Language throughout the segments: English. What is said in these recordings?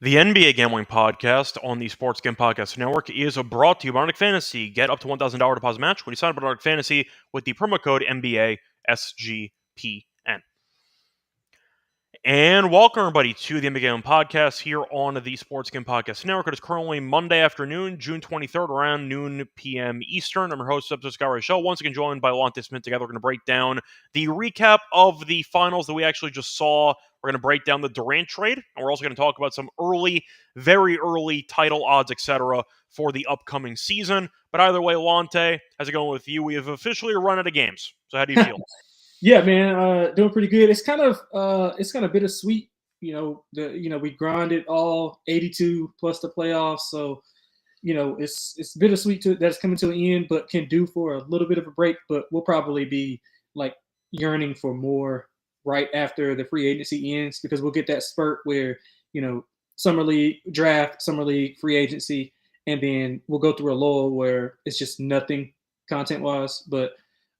The NBA Gambling Podcast on the Sports Gam Podcast Network is brought to you by Nordic Fantasy. Get up to $1,000 deposit match when you sign up at Nordic Fantasy with the promo code NBA SGPN. And welcome, everybody, to the NBA Gambling Podcast here on the Sports Gam Podcast Network. It is currently Monday afternoon, June 23rd, around noon p.m. Eastern. I'm your host, Reichel. Once again, joined by Lonte Smith. Together, we're going to break down the recap of the finals that we actually just saw. We're going to break down the Durant trade, and we're also going to talk about some very early title odds, etc., for the upcoming season. But either way, Lonte, how's it going with you? We have officially run out of games. So how do you feel? Yeah, man, doing pretty good. It's kind of bittersweet. We grinded all 82 plus the playoffs, so it's bittersweet that it's coming to an end, but can do for a little bit of a break. But we'll probably be like yearning for more right after the free agency ends, because we'll get that spurt where summer league draft, summer league free agency, and then we'll go through a lull where it's just nothing content wise. But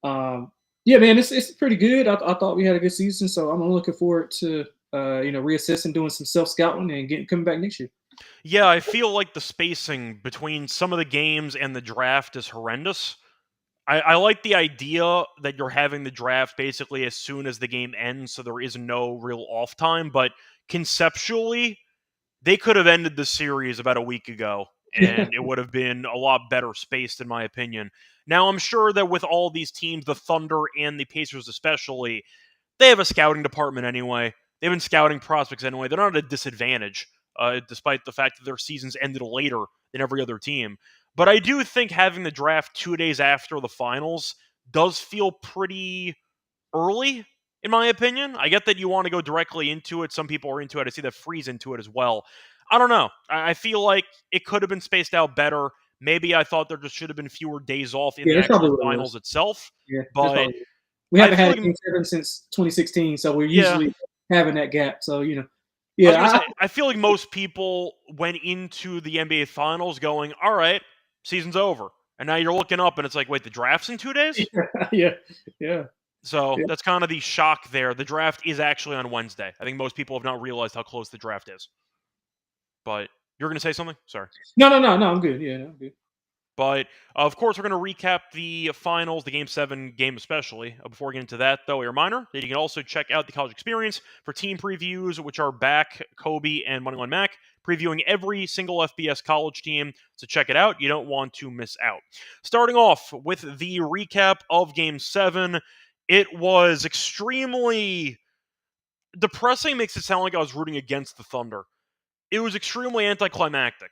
yeah, man, it's pretty good. I thought we had a good season, so I'm looking forward to reassessing, doing some self scouting, and coming back next year. Yeah, I feel like the spacing between some of the games and the draft is horrendous. I like the idea that you're having the draft basically as soon as the game ends, so there is no real off time, but conceptually, they could have ended the series about a week ago, Yeah, and it would have been a lot better spaced, in my opinion. Now, I'm sure that with all these teams, the Thunder and the Pacers especially, they have a scouting department anyway. They've been scouting prospects anyway. They're not at a disadvantage, despite the fact that their seasons ended later than every other team. But I do think having the draft 2 days after the finals does feel pretty early, in my opinion. I get that you want to go directly into it. Some people are into it. I see that Freeze into it as well. I don't know. I feel like it could have been spaced out better. Maybe I thought there just should have been fewer days off in the that's probably actual what it was. finals itself. Yeah, that's But probably. We I haven't feel had a like, game seven since 2016, so we're yeah, usually having that gap. So I was yeah, going to say, I feel like most people went into the NBA finals going, all right, season's over. And now you're looking up and it's like, wait, the draft's in 2 days? yeah, yeah, So yeah. that's kind of the shock there. The draft is actually on Wednesday. I think most people have not realized how close the draft is. But you're going to say something? Sorry. No. I'm good. Yeah, no, I'm good. But of course, we're going to recap the finals, the Game 7 game especially. Before we get into that, though, a reminder that you can also check out the college experience for team previews, which are back, Kobe and Moneyline Mac, previewing every single FBS college team. So check it out. You don't want to miss out. Starting off with the recap of Game 7, it was extremely depressing, makes it sound like I was rooting against the Thunder. It was extremely anticlimactic.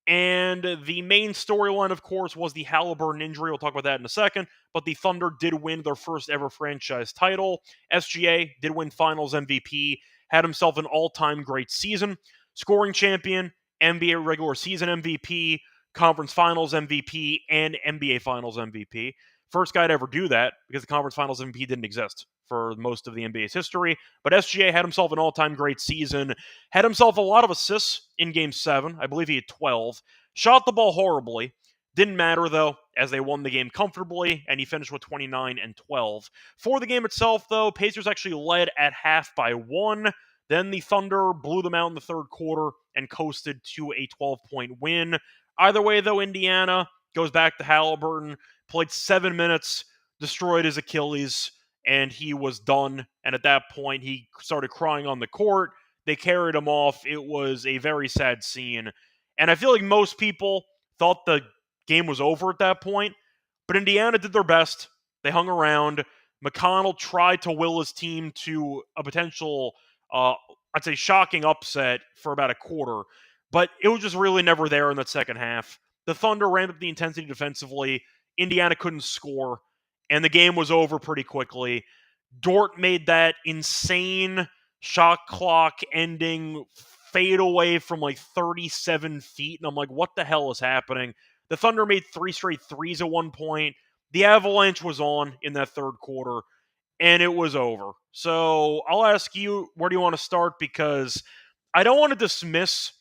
And the main storyline, of course, was the Halliburton injury. We'll talk about that in a second. But the Thunder did win their first ever franchise title. SGA did win Finals MVP, had himself an all-time great season. Scoring champion, NBA regular season MVP, Conference Finals MVP, and NBA Finals MVP. First guy to ever do that because the Conference Finals MVP didn't exist for most of the NBA's history. But SGA had himself an all-time great season, had himself a lot of assists in Game 7. I believe he had 12. Shot the ball horribly. Didn't matter, though, as they won the game comfortably, and he finished with 29 and 12. For the game itself, though, Pacers actually led at half by 1. Then the Thunder blew them out in the third quarter and coasted to a 12-point win. Either way, though, Indiana goes back to Halliburton, played 7 minutes, destroyed his Achilles, and he was done. And at that point, he started crying on the court. They carried him off. It was a very sad scene. And I feel like most people thought the game was over at that point, but Indiana did their best. They hung around. McConnell tried to will his team to a potential, I'd say, shocking upset for about a quarter, but it was just really never there in that second half. The Thunder ramped up the intensity defensively. Indiana couldn't score, and the game was over pretty quickly. Dort made that insane shot clock ending fade away from like 37 feet. And I'm like, what the hell is happening? The Thunder made 3 straight threes at one point. The Avalanche was on in that third quarter, and it was over. So I'll ask you, where do you want to start? Because I don't want to dismiss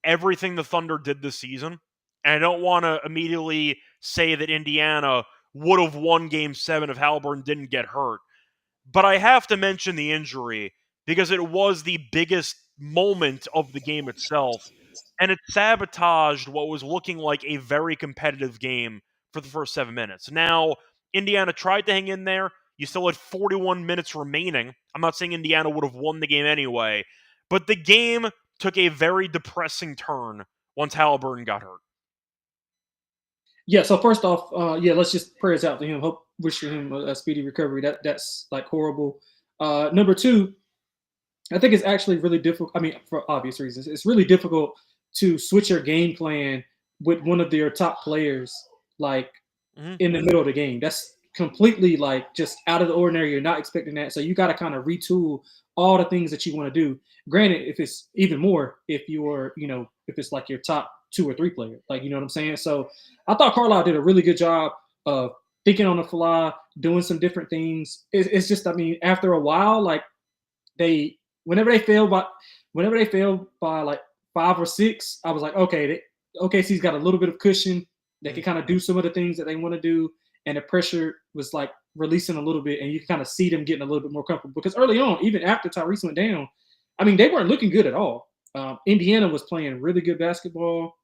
everything the Thunder did this season. And I don't want to immediately say that Indiana would have won Game 7 if Halliburton didn't get hurt. But I have to mention the injury because it was the biggest moment of the game itself, and it sabotaged what was looking like a very competitive game for the first 7 minutes. Now, Indiana tried to hang in there. You still had 41 minutes remaining. I'm not saying Indiana would have won the game anyway, but the game took a very depressing turn once Halliburton got hurt. Yeah. So first off, yeah, let's just prayers out to him. Hope wishing him a speedy recovery. That's like horrible. Number two, I think it's actually really difficult. I mean, for obvious reasons, it's really difficult to switch your game plan with one of your top players, like Mhm. in the middle of the game. That's completely like just out of the ordinary. You're not expecting that. So you got to kind of retool all the things that you want to do. Granted, if it's even more, if you're, if it's like your top 2 or 3 player, like, you know what I'm saying? So I thought Carlisle did a really good job of thinking on the fly, doing some different things. It's just, I mean, after a while, like they, whenever they fail by, like 5 or 6, I was like, okay, OKC's got a little bit of cushion. They can kind of do some of the things that they want to do, and the pressure was like releasing a little bit, and you can kind of see them getting a little bit more comfortable. Because early on, even after Tyrese went down, I mean, they weren't looking good at all. Indiana was playing really good basketball.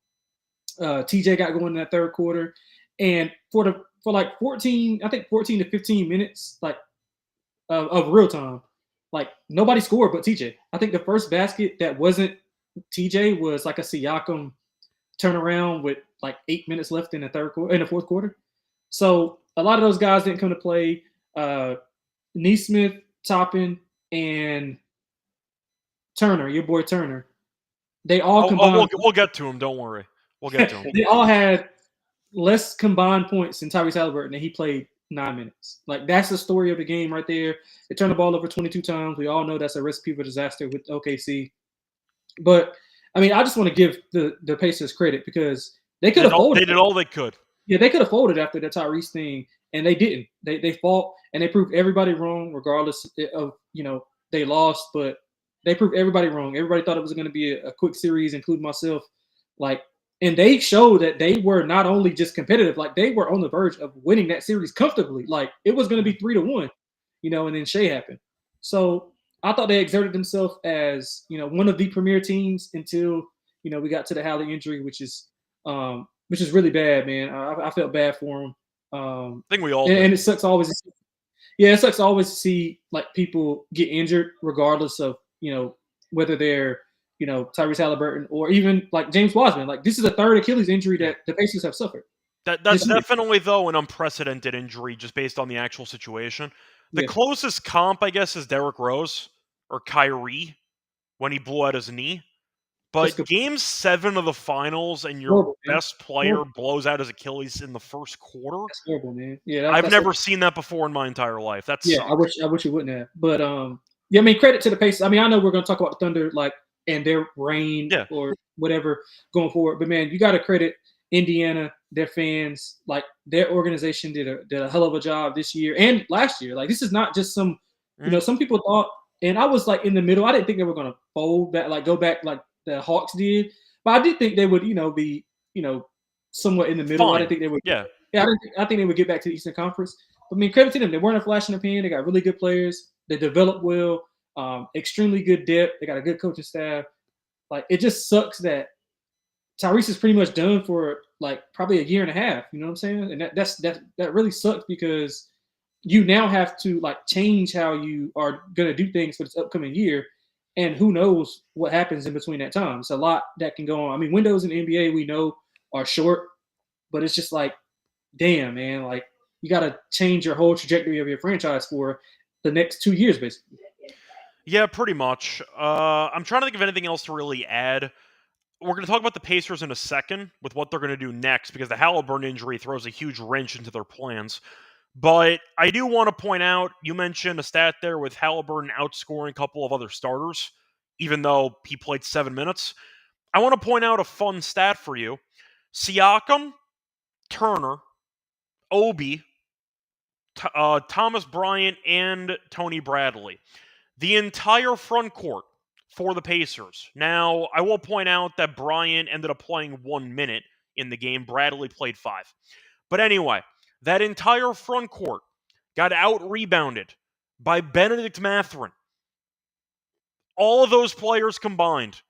TJ got going in that third quarter, and for like 14, I think 14 to 15 minutes, like of real time, like nobody scored but TJ. I think the first basket that wasn't TJ was like a Siakam turnaround with like 8 minutes left in the fourth quarter. So a lot of those guys didn't come to play. Neesmith, Toppin, and Turner, your boy Turner, they all combined. We'll get to him. Don't worry. We'll get to him. They all had less combined points than Tyrese Halliburton, and he played 9 minutes. Like that's the story of the game right there. They turned the ball over 22 times. We all know that's a recipe for disaster with OKC. But I mean, I just want to give the Pacers credit because they could have folded. They did all they could. Yeah, they could have folded after the Tyrese thing, and they didn't. They fought and they proved everybody wrong, regardless of they lost, but they proved everybody wrong. Everybody thought it was going to be a quick series, including myself. Like, and they showed that they were not only just competitive, like they were on the verge of winning that series comfortably. Like it was going to be 3-1, and then Shea happened. So I thought they exerted themselves as one of the premier teams until we got to the Halley injury, which is really bad, man. I felt bad for him. I think we all did. And it sucks always. Yeah, it sucks always to see like people get injured, regardless of whether they're Tyrese Halliburton or even like James Wiseman. Like this is a third Achilles injury that the Pacers have suffered. That's definitely though an unprecedented injury just based on the actual situation. The closest comp, I guess, is Derrick Rose or Kyrie when he blew out his knee. But Game 7 of the finals and your best player blows out his Achilles in the first quarter. That's horrible, man. Yeah, I've never seen that before in my entire life. That's I wish you wouldn't have. But yeah, I mean, credit to the Pacers. I mean, I know we're going to talk about the Thunder, like, and their reign or whatever going forward. But man, you got to credit Indiana, their fans, like their organization did a hell of a job this year and last year. Like this is not just some, some people thought, and I was like in the middle. I didn't think they were going to fold that, like go back like the Hawks did, but I did think they would, be, somewhat in the middle. Fine. I didn't think they would. Yeah. I think they would get back to the Eastern Conference. I mean, credit to them. They weren't a flash in the pan. They got really good players. They developed well. Extremely good depth. They got a good coaching staff. Like it just sucks that Tyrese is pretty much done for like probably a year and a half. You know what I'm saying? And that really sucks because you now have to like change how you are gonna do things for this upcoming year. And who knows what happens in between that time. It's a lot that can go on. I mean, windows in the NBA we know are short, but it's just like, damn, man, like you got to change your whole trajectory of your franchise for the next 2 years, basically. Yeah, pretty much. I'm trying to think of anything else to really add. We're going to talk about the Pacers in a second with what they're going to do next because the Halliburton injury throws a huge wrench into their plans. But I do want to point out, you mentioned a stat there with Halliburton outscoring a couple of other starters, even though he played 7 minutes. I want to point out a fun stat for you. Siakam, Turner, Obi, Thomas Bryant, and Tony Bradley. The entire front court for the Pacers. Now, I will point out that Bryant ended up playing 1 minute in the game. Bradley played 5. But anyway, that entire front court got out-rebounded by Benedict Mathurin. All of those players combined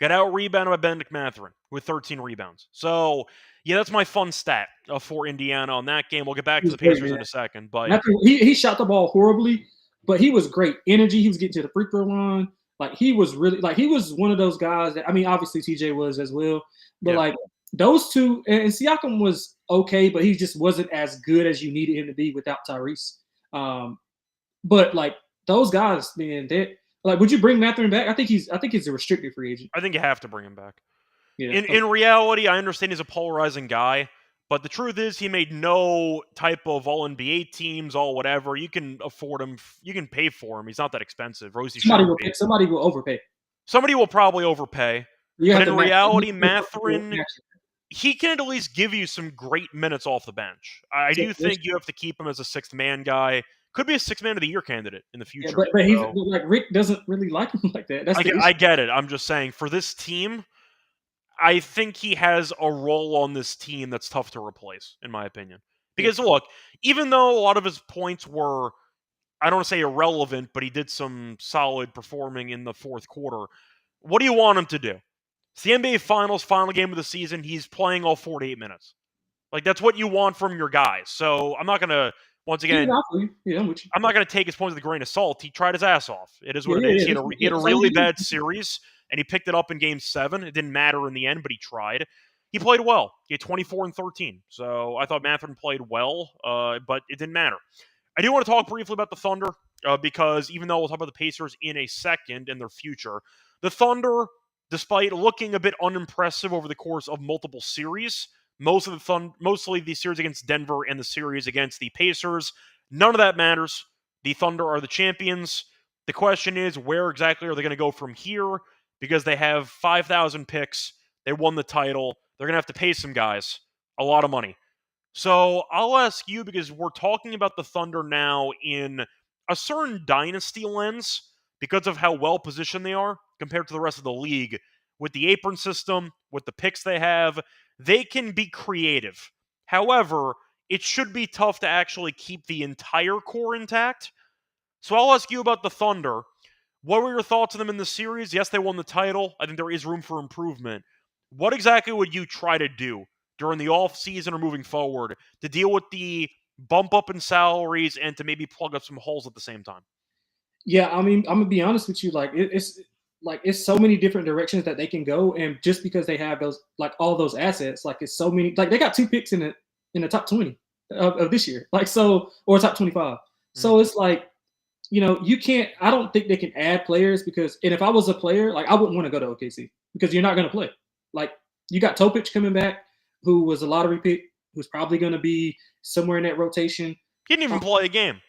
got out-rebounded by Benedict Mathurin with 13 rebounds. So, yeah, that's my fun stat for Indiana on that game. We'll get back He to was the great, Pacers man. in a second. But Matthew, he shot the ball horribly, but he was great. Energy. He was getting to the free throw line. Like he was really like he was one of those guys that I mean, obviously TJ was as well, but yeah, like those two and Siakam was okay, but he just wasn't as good as you needed him to be without Tyrese. But like those guys, man, they like would you bring Mathurin back? I think he's a restricted free agent. I think you have to bring him back. Yeah. In reality, I understand he's a polarizing guy, but the truth is he made no type of all NBA teams, all whatever. You can afford him. You can pay for him. He's not that expensive. Rosie shouldn't be. Somebody will overpay. Somebody will probably overpay. You But have in to reality, match. Mathurin, he can at least give you some great minutes off the bench. I do think you have to keep him as a sixth man guy. Could be a sixth man of the year candidate in the Yeah, future. but he's So, like Rick doesn't really like him like that. That's the issue. I get it. I'm just saying for this team, I think he has a role on this team that's tough to replace, in my opinion. Because look, even though a lot of his points were, I don't want to say irrelevant, but he did some solid performing in the fourth quarter. What do you want him to do? It's the NBA Finals, final game of the season. He's playing all 48 minutes. Like, that's what you want from your guys. So I'm not going to, once again, I'm with you. I'm not going to take his points with a grain of salt. He tried his ass off. It is what Yeah, it is. yeah, He had a really bad series, and he picked it up in Game 7. It didn't matter in the end, but he tried. He played well. He had 24 and 13. So I thought Mathurin played well, but it didn't matter. I do want to talk briefly about the Thunder because even though we'll talk about the Pacers in a second and their future, the Thunder, despite looking a bit unimpressive over the course of multiple series, mostly the series against Denver and the series against the Pacers, none of that matters. The Thunder are the champions. The question is, where exactly are they going to go from here? Because they have 5,000 picks. They won the title. They're going to have to pay some guys a lot of money. So I'll ask you, because we're talking about the Thunder now in a certain dynasty lens because of how well positioned they are compared to the rest of the league. With the apron system, with the picks they have, they can be creative. However, it should be tough to actually keep the entire core intact. So I'll ask you about the Thunder. What were your thoughts on them in the series? Yes, they won the title. I think there is room for improvement. What exactly would you try to do during the offseason or moving forward to deal with the bump up in salaries and to maybe plug up some holes at the same time? Yeah, I mean, I'm gonna be honest with you. It's so many different directions that they can go, and just because they have those all those assets, it's so many. Like they got 2 picks in the top 20 of this year, or top 25. So it's like you can't. I don't think they can add players and if I was a player, I wouldn't want to go to OKC because you're not going to play. Like you got Topic coming back, who was a lottery pick, who's probably going to be somewhere in that rotation. He didn't even play a game.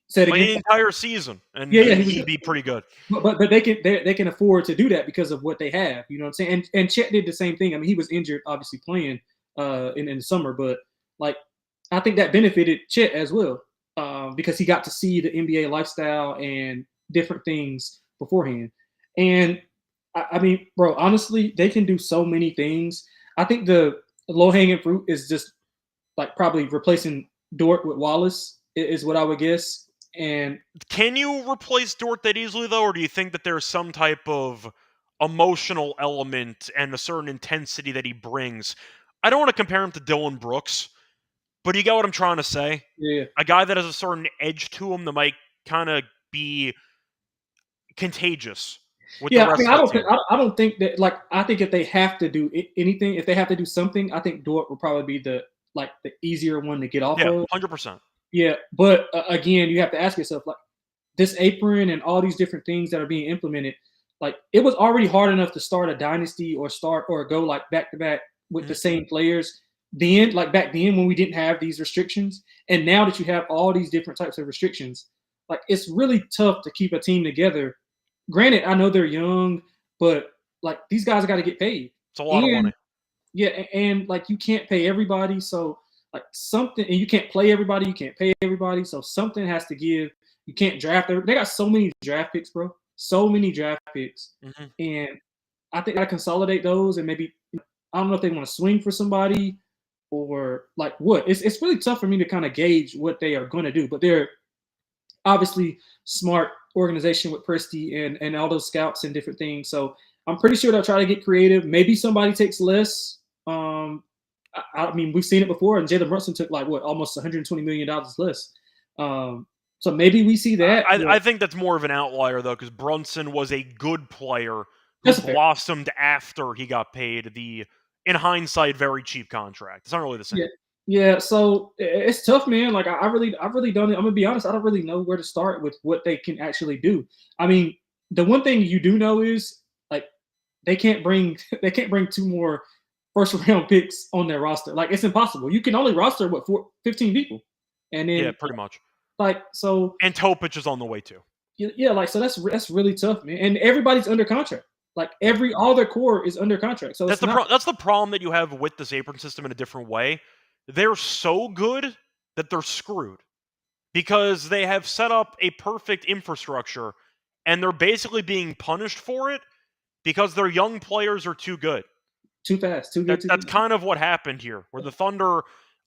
Said Like again, the entire season, and he'd be pretty good. But they can afford to do that because of what they have. You know what I'm saying? And Chet did the same thing. I mean, he was injured, obviously playing in the summer, but I think that benefited Chet as well because he got to see the NBA lifestyle and different things beforehand. And I mean, bro, honestly, they can do so many things. I think the low hanging fruit is just probably replacing Dort with Wallace is what I would guess. And can you replace Dort that easily, though, or do you think that there's some type of emotional element and a certain intensity that he brings? I don't want to compare him to Dylan Brooks, but you get what I'm trying to say? yeah, A guy that has a certain edge to him that might kind of be contagious with the yeah. rest of the team. I don't think that. I think if they have to do anything, if they have to do something, I think Dort will probably be the easier one to get off Yeah, of. 100%. Yeah, but again, you have to ask yourself this apron and all these different things that are being implemented. It was already hard enough to start a dynasty or go back to back with the same players. Then, back then when we didn't have these restrictions, and now that you have all these different types of restrictions, it's really tough to keep a team together. Granted, I know they're young, but these guys got to get paid. It's a lot of money. Yeah, and you can't pay everybody, so something, and you can't play everybody, you can't pay everybody, so something has to give. You can't draft. They got so many draft picks, bro. So many draft picks, and I think I consolidate those, and maybe I don't know if they want to swing for somebody or what. It's really tough for me to kind of gauge what they are going to do, but they're obviously smart organization with Presti and all those scouts and different things. So I'm pretty sure they'll try to get creative. Maybe somebody takes less. I mean, we've seen it before, and Jalen Brunson took like what, almost $120 million less. So maybe we see that. I think that's more of an outlier though, because Brunson was a good player who That's fair. blossomed after he got paid the, in hindsight, very cheap contract. It's not really the same. Yeah. Yeah, so it's tough, man. Like I really don't. I'm gonna be honest. I don't really know where to start with what they can actually do. I mean, the one thing you do know is like they can't bring 2 more first round picks on their roster. Like it's impossible. You can only roster 15 people, and then Yeah, pretty much. like so. And Topic is on the way too. Yeah, like so that's really tough, man. And everybody's under contract. Like all their core is under contract. So that's the problem that you have with this apron system in a different way. They're so good that they're screwed because they have set up a perfect infrastructure and they're basically being punished for it because their young players are too good. Too fast, too good. That's kind of what happened here, where the Thunder,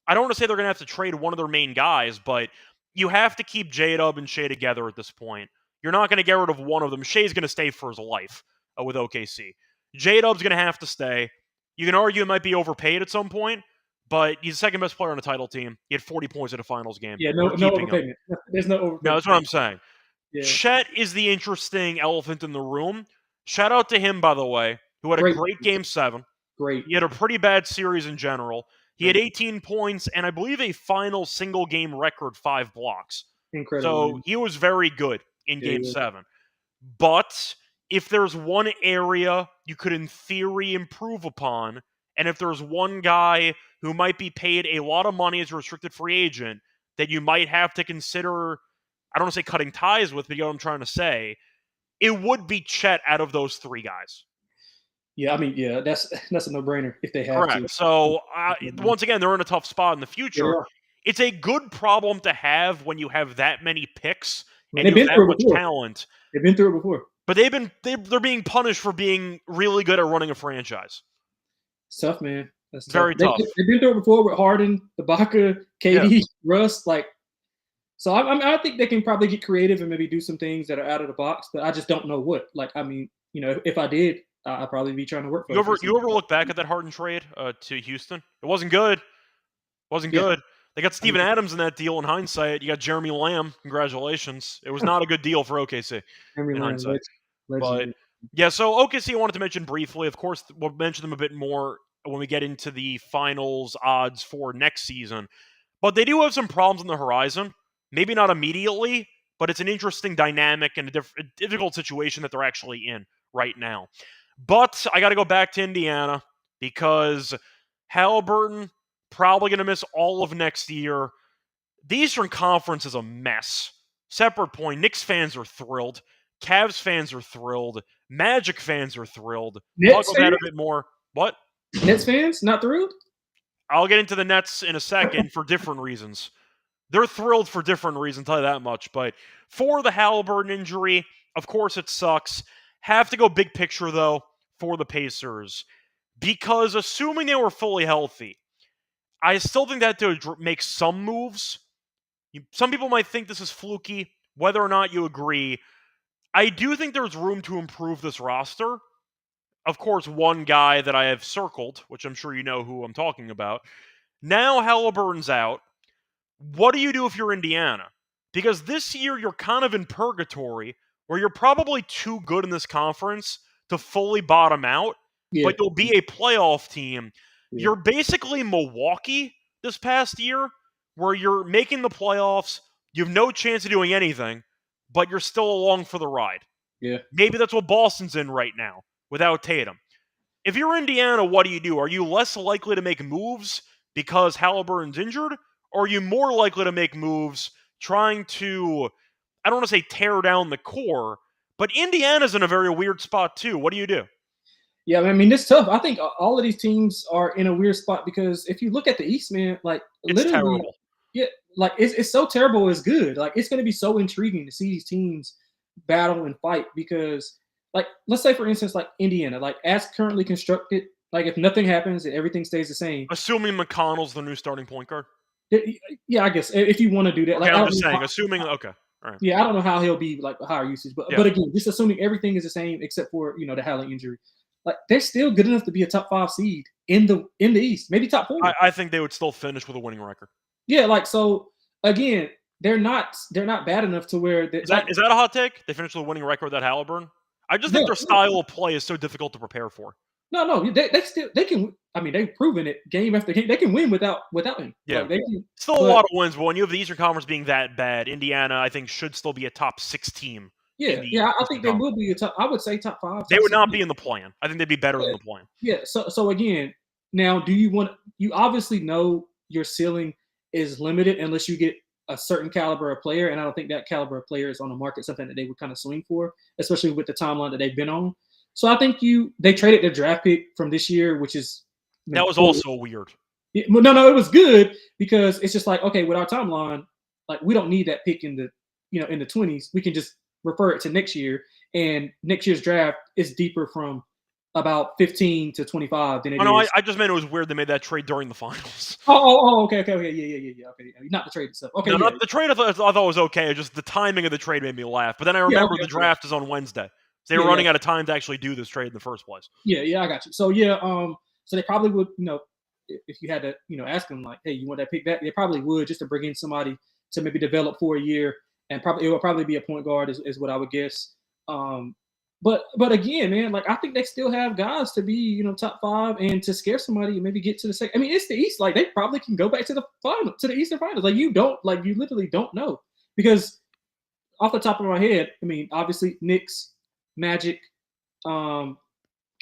I don't want to say they're going to have to trade one of their main guys, but you have to keep J-Dub and Shea together at this point. You're not going to get rid of one of them. Shea's going to stay for his life with OKC. J-Dub's going to have to stay. You can argue it might be overpaid at some point, but he's the second best player on the title team. He had 40 points in a finals game. Yeah, no overpayment. There's no overpayment. No, that's what I'm saying. Yeah. Chet is the interesting elephant in the room. Shout out to him, by the way, who had a great Game 7. Great. He had a pretty bad series in general. He had 18 points and I believe a final single game record 5 blocks. Incredible. So he was very good in Game 7. But if there's one area you could in theory improve upon, and if there's one guy who might be paid a lot of money as a restricted free agent that you might have to consider, I don't want to say cutting ties with, but you know what I'm trying to say, it would be Chet out of those 3 guys. Yeah, I mean, yeah, that's a no-brainer if they have Correct. to. So, once again, they're in a tough spot in the future. Yeah. It's a good problem to have when you have that many picks and they've you been have that through it much before. talent. They've been through it before. But they're being punished for being really good at running a franchise. It's tough, man. That's very tough. They've been through it before with Harden, Ibaka, KD, Russ. Like, so I think they can probably get creative and maybe do some things that are out of the box. But I just don't know what. Like, I mean, you know, if I did, I'd probably be trying to work for you ever look back at that Harden trade to Houston? It wasn't good. Good. They got Steven Adams in that deal in hindsight. You got Jeremy Lamb. Congratulations. It was not a good deal for OKC in hindsight. But, yeah, so OKC I wanted to mention briefly. Of course, we'll mention them a bit more when we get into the finals odds for next season. But they do have some problems on the horizon. Maybe not immediately, but it's an interesting dynamic and a difficult situation that they're actually in right now. But I got to go back to Indiana because Halliburton probably going to miss all of next year. The Eastern Conference is a mess. Separate point, Knicks fans are thrilled. Cavs fans are thrilled. Magic fans are thrilled. Talk about that a bit more. What? Nets fans not thrilled? I'll get into the Nets in a second for different reasons. They're thrilled for different reasons, I'll tell you that much. But for the Halliburton injury, of course it sucks. Have to go big picture, though, for the Pacers. Because assuming they were fully healthy, I still think that to make some moves. Some people might think this is fluky. Whether or not you agree, I do think there's room to improve this roster. Of course, one guy that I have circled, which I'm sure you know who I'm talking about. Now Halliburton's out. What do you do if you're Indiana? Because this year you're kind of in purgatory where you're probably too good in this conference to fully bottom out, but you'll be a playoff team. Yeah. You're basically Milwaukee this past year where you're making the playoffs, you have no chance of doing anything, but you're still along for the ride. Yeah. Maybe that's what Boston's in right now without Tatum. If you're Indiana, what do? Are you less likely to make moves because Halliburton's injured? Or are you more likely to make moves trying to, I don't want to say tear down the core, but Indiana's in a very weird spot too. What do you do? Yeah, I mean, it's tough. I think all of these teams are in a weird spot because if you look at the East, man, like it's literally, terrible. Yeah, like it's so terrible it's good. Like it's going to be so intriguing to see these teams battle and fight because, like, let's say for instance, like Indiana, like as currently constructed, like if nothing happens and everything stays the same, assuming McConnell's the new starting point guard. Yeah, I guess if you want to do that, Okay, like I'm just saying, assuming okay. Right. Yeah, I don't know how he'll be like higher usage, but Yeah. again, just assuming everything is the same except for the Hallie injury, like they're still good enough to be a top 5 seed in the East, maybe top 4. I think they would still finish with a winning record. Yeah, like so again, they're not bad enough to where they Is like that a hot take? They finished with a winning record without Halliburton? I just think no, their style of play is so difficult to prepare for. no, they can. I mean, they've proven it game after game. They can win without him. Yeah. Like they can, Still a but lot of wins, but when you have the Eastern Conference being that bad, Indiana, I think, should still be a top 6 team in yeah, the yeah. I Eastern think they will Conference. be a top. I would say top 5, They top would 6. not be in the plan. I think they'd be better than Yeah, the plan. yeah. So again, now do you want? You obviously know your ceiling is limited unless you get a certain caliber of player, and I don't think that caliber of player is on the market. Something that they would kind of swing for, especially with the timeline that they've been on. So I think they traded their draft pick from this year, which is That was cool. also weird. Yeah, well, no, it was good because it's just like, okay, with our timeline, like we don't need that pick in the 20s. We can just refer it to next year, and next year's draft is deeper from about 15 to 25 than it Oh, no, is. I just meant it was weird they made that trade during the finals. Okay, yeah, okay, not the trade itself. Okay, No, yeah, not the trade. I thought was okay. Just the timing of the trade made me laugh. But then I yeah, remember okay, the draft is on Wednesday. So they were yeah, running out of time to actually do this trade in the first place. yeah, I got you. So yeah, so they probably would, if you had to, ask them like, hey, you want that pick back? They probably would just to bring in somebody to maybe develop for a year, and it will probably be a point guard is what I would guess. Um, but again, man, like I think they still have guys to be top 5 and to scare somebody and maybe get to the second. I mean, it's the East. Like they probably can go back to the final, to the Eastern Finals. Like you literally don't know because off the top of my head, I mean, obviously Knicks, Magic, um,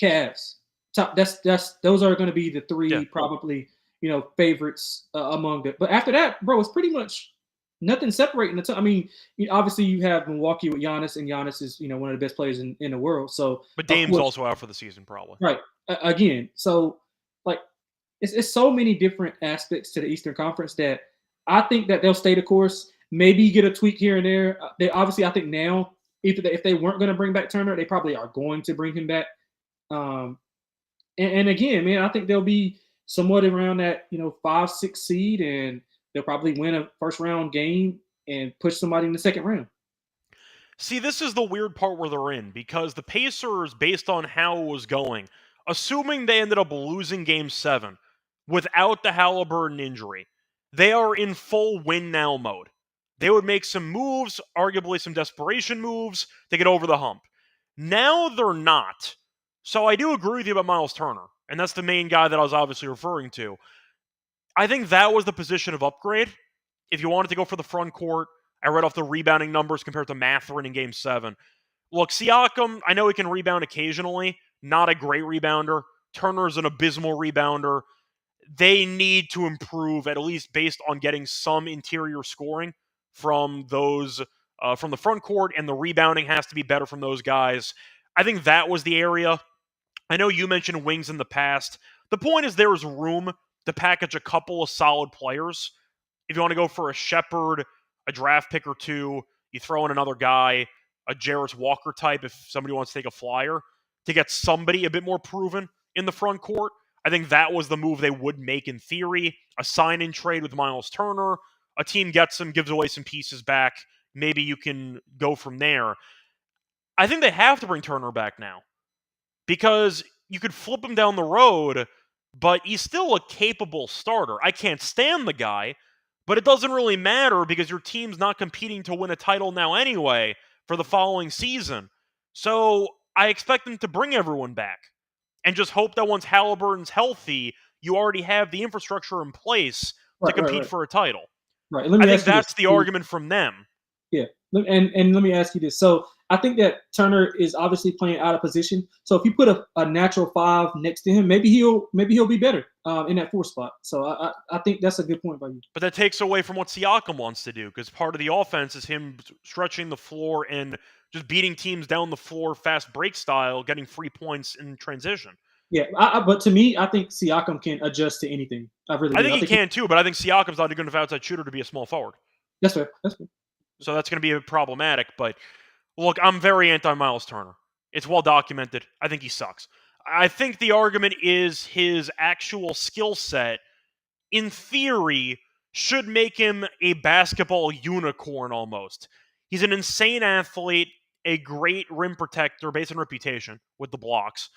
Cavs. Top. Those are going to be the Yeah. 3 probably favorites among it. But after that, bro, it's pretty much nothing separating the top. I mean, obviously you have Milwaukee with Giannis, and Giannis is one of the best players in the world. So But of Dame's course, also out for the season, probably. right again. So like it's so many different aspects to the Eastern Conference that I think that they'll stay the course. Maybe get a tweak here and there. They obviously, I think now, if they weren't going to bring back Turner, they probably are going to bring him back. Um, and again, man, I think they'll be somewhat around that 5-6 seed, and they'll probably win a first round game and push somebody in the second round. See, this is the weird part where they're in because the Pacers, based on how it was going, assuming they ended up losing Game 7 without the Halliburton injury, they are in full win now mode. They would make some moves, arguably some desperation moves, to get over the hump. Now they're not. So I do agree with you about Miles Turner, and that's the main guy that I was obviously referring to. I think that was the position of upgrade. If you wanted to go for the front court, I read off the rebounding numbers compared to Mathurin in Game 7. Look, Siakam, I know he can rebound occasionally. Not a great rebounder. Turner's an abysmal rebounder. They need to improve, at least based on getting some interior scoring from those from the front court, and the rebounding has to be better from those guys. I think that was the area. I know you mentioned wings in the past. The point is there is room to package a couple of solid players. If you want to go for a Shepherd, a draft pick or two, you throw in another guy, a Jarris Walker type, if somebody wants to take a flyer, to get somebody a bit more proven in the front court. I think that was the move they would make in theory. A sign-in trade with Miles Turner. A team gets him, gives away some pieces back. Maybe you can go from there. I think they have to bring Turner back now because you could flip him down the road, but he's still a capable starter. I can't stand the guy, but it doesn't really matter because your team's not competing to win a title now anyway for the following season. So I expect them to bring everyone back and just hope that once Halliburton's healthy, you already have the infrastructure in place to compete for a title. Right. Let I me think ask you that's this. the argument from them. Yeah, and let me ask you this. So I think that Turner is obviously playing out of position. So if you put a natural 5 next to him, maybe he'll be better in that 4 spot. So I think that's a good point by you. But that takes away from what Siakam wants to do because part of the offense is him stretching the floor and just beating teams down the floor fast break style, getting free points in transition. Yeah, but to me, I think Siakam can adjust to anything. I really I do. think he can too, but I think Siakam's not a good enough outside shooter to be a small forward. That's fair. That's fair. So that's going to be problematic. But look, I'm very anti-Miles Turner. It's well documented. I think he sucks. I think the argument is his actual skill set, in theory, should make him a basketball unicorn almost. He's an insane athlete, a great rim protector based on reputation with the blocks,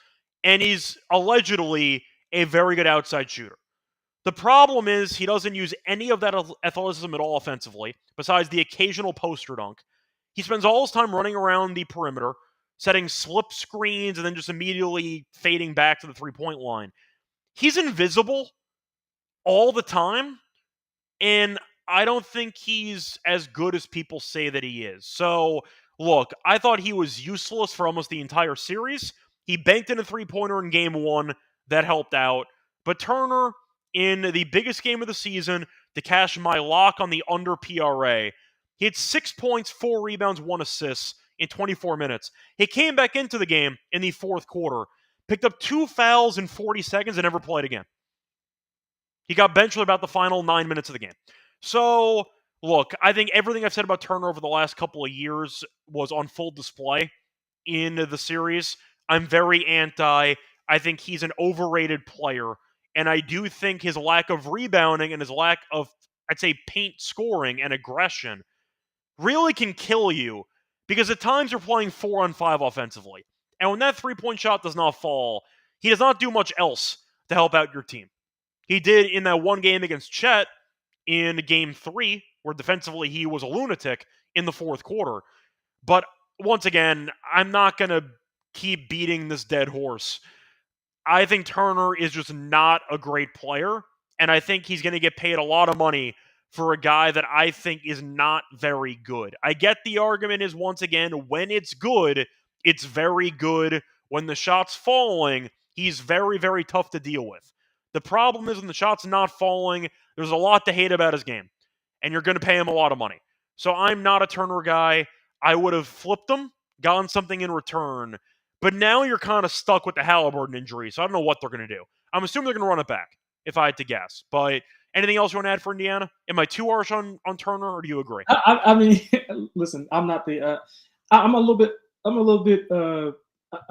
and he's allegedly a very good outside shooter. The problem is he doesn't use any of that athleticism at all offensively, besides the occasional poster dunk. He spends all his time running around the perimeter, setting slip screens, and then just immediately fading back to the three-point line. He's invisible all the time, and I don't think he's as good as people say that he is. So, look, I thought he was useless for almost the entire series. He banked in a three-pointer in game one. That helped out. But Turner, in the biggest game of the season, to cash my lock on the under PRA, he had 6 points, 4 rebounds, 1 assist in 24 minutes. He came back into the game in the fourth quarter, picked up 2 fouls in 40 seconds, and never played again. He got benched for about the final 9 minutes of the game. So, look, I think everything I've said about Turner over the last couple of years was on full display in the series. I'm very anti. I think he's an overrated player. And I do think his lack of rebounding and his lack of, I'd say, paint scoring and aggression really can kill you, because at times you're playing 4-on-5 offensively. And when that three-point shot does not fall, he does not do much else to help out your team. He did in that one game against Chet in game 3, where defensively he was a lunatic in the fourth quarter. But once again, I'm not going to keep beating this dead horse. I think Turner is just not a great player, and I think he's going to get paid a lot of money for a guy that I think is not very good. I get the argument is, once again, when it's good, it's very good. When the shot's falling, he's very, very tough to deal with. The problem is when the shot's not falling, there's a lot to hate about his game, and you're going to pay him a lot of money. So I'm not a Turner guy. I would have flipped him, gotten something in return, but now you're kind of stuck with the Halliburton injury, so I don't know what they're going to do. I'm assuming they're going to run it back, if I had to guess. But anything else you want to add for Indiana? Am I too harsh on Turner, or do you agree? I mean, listen, I'm not the. I'm a little bit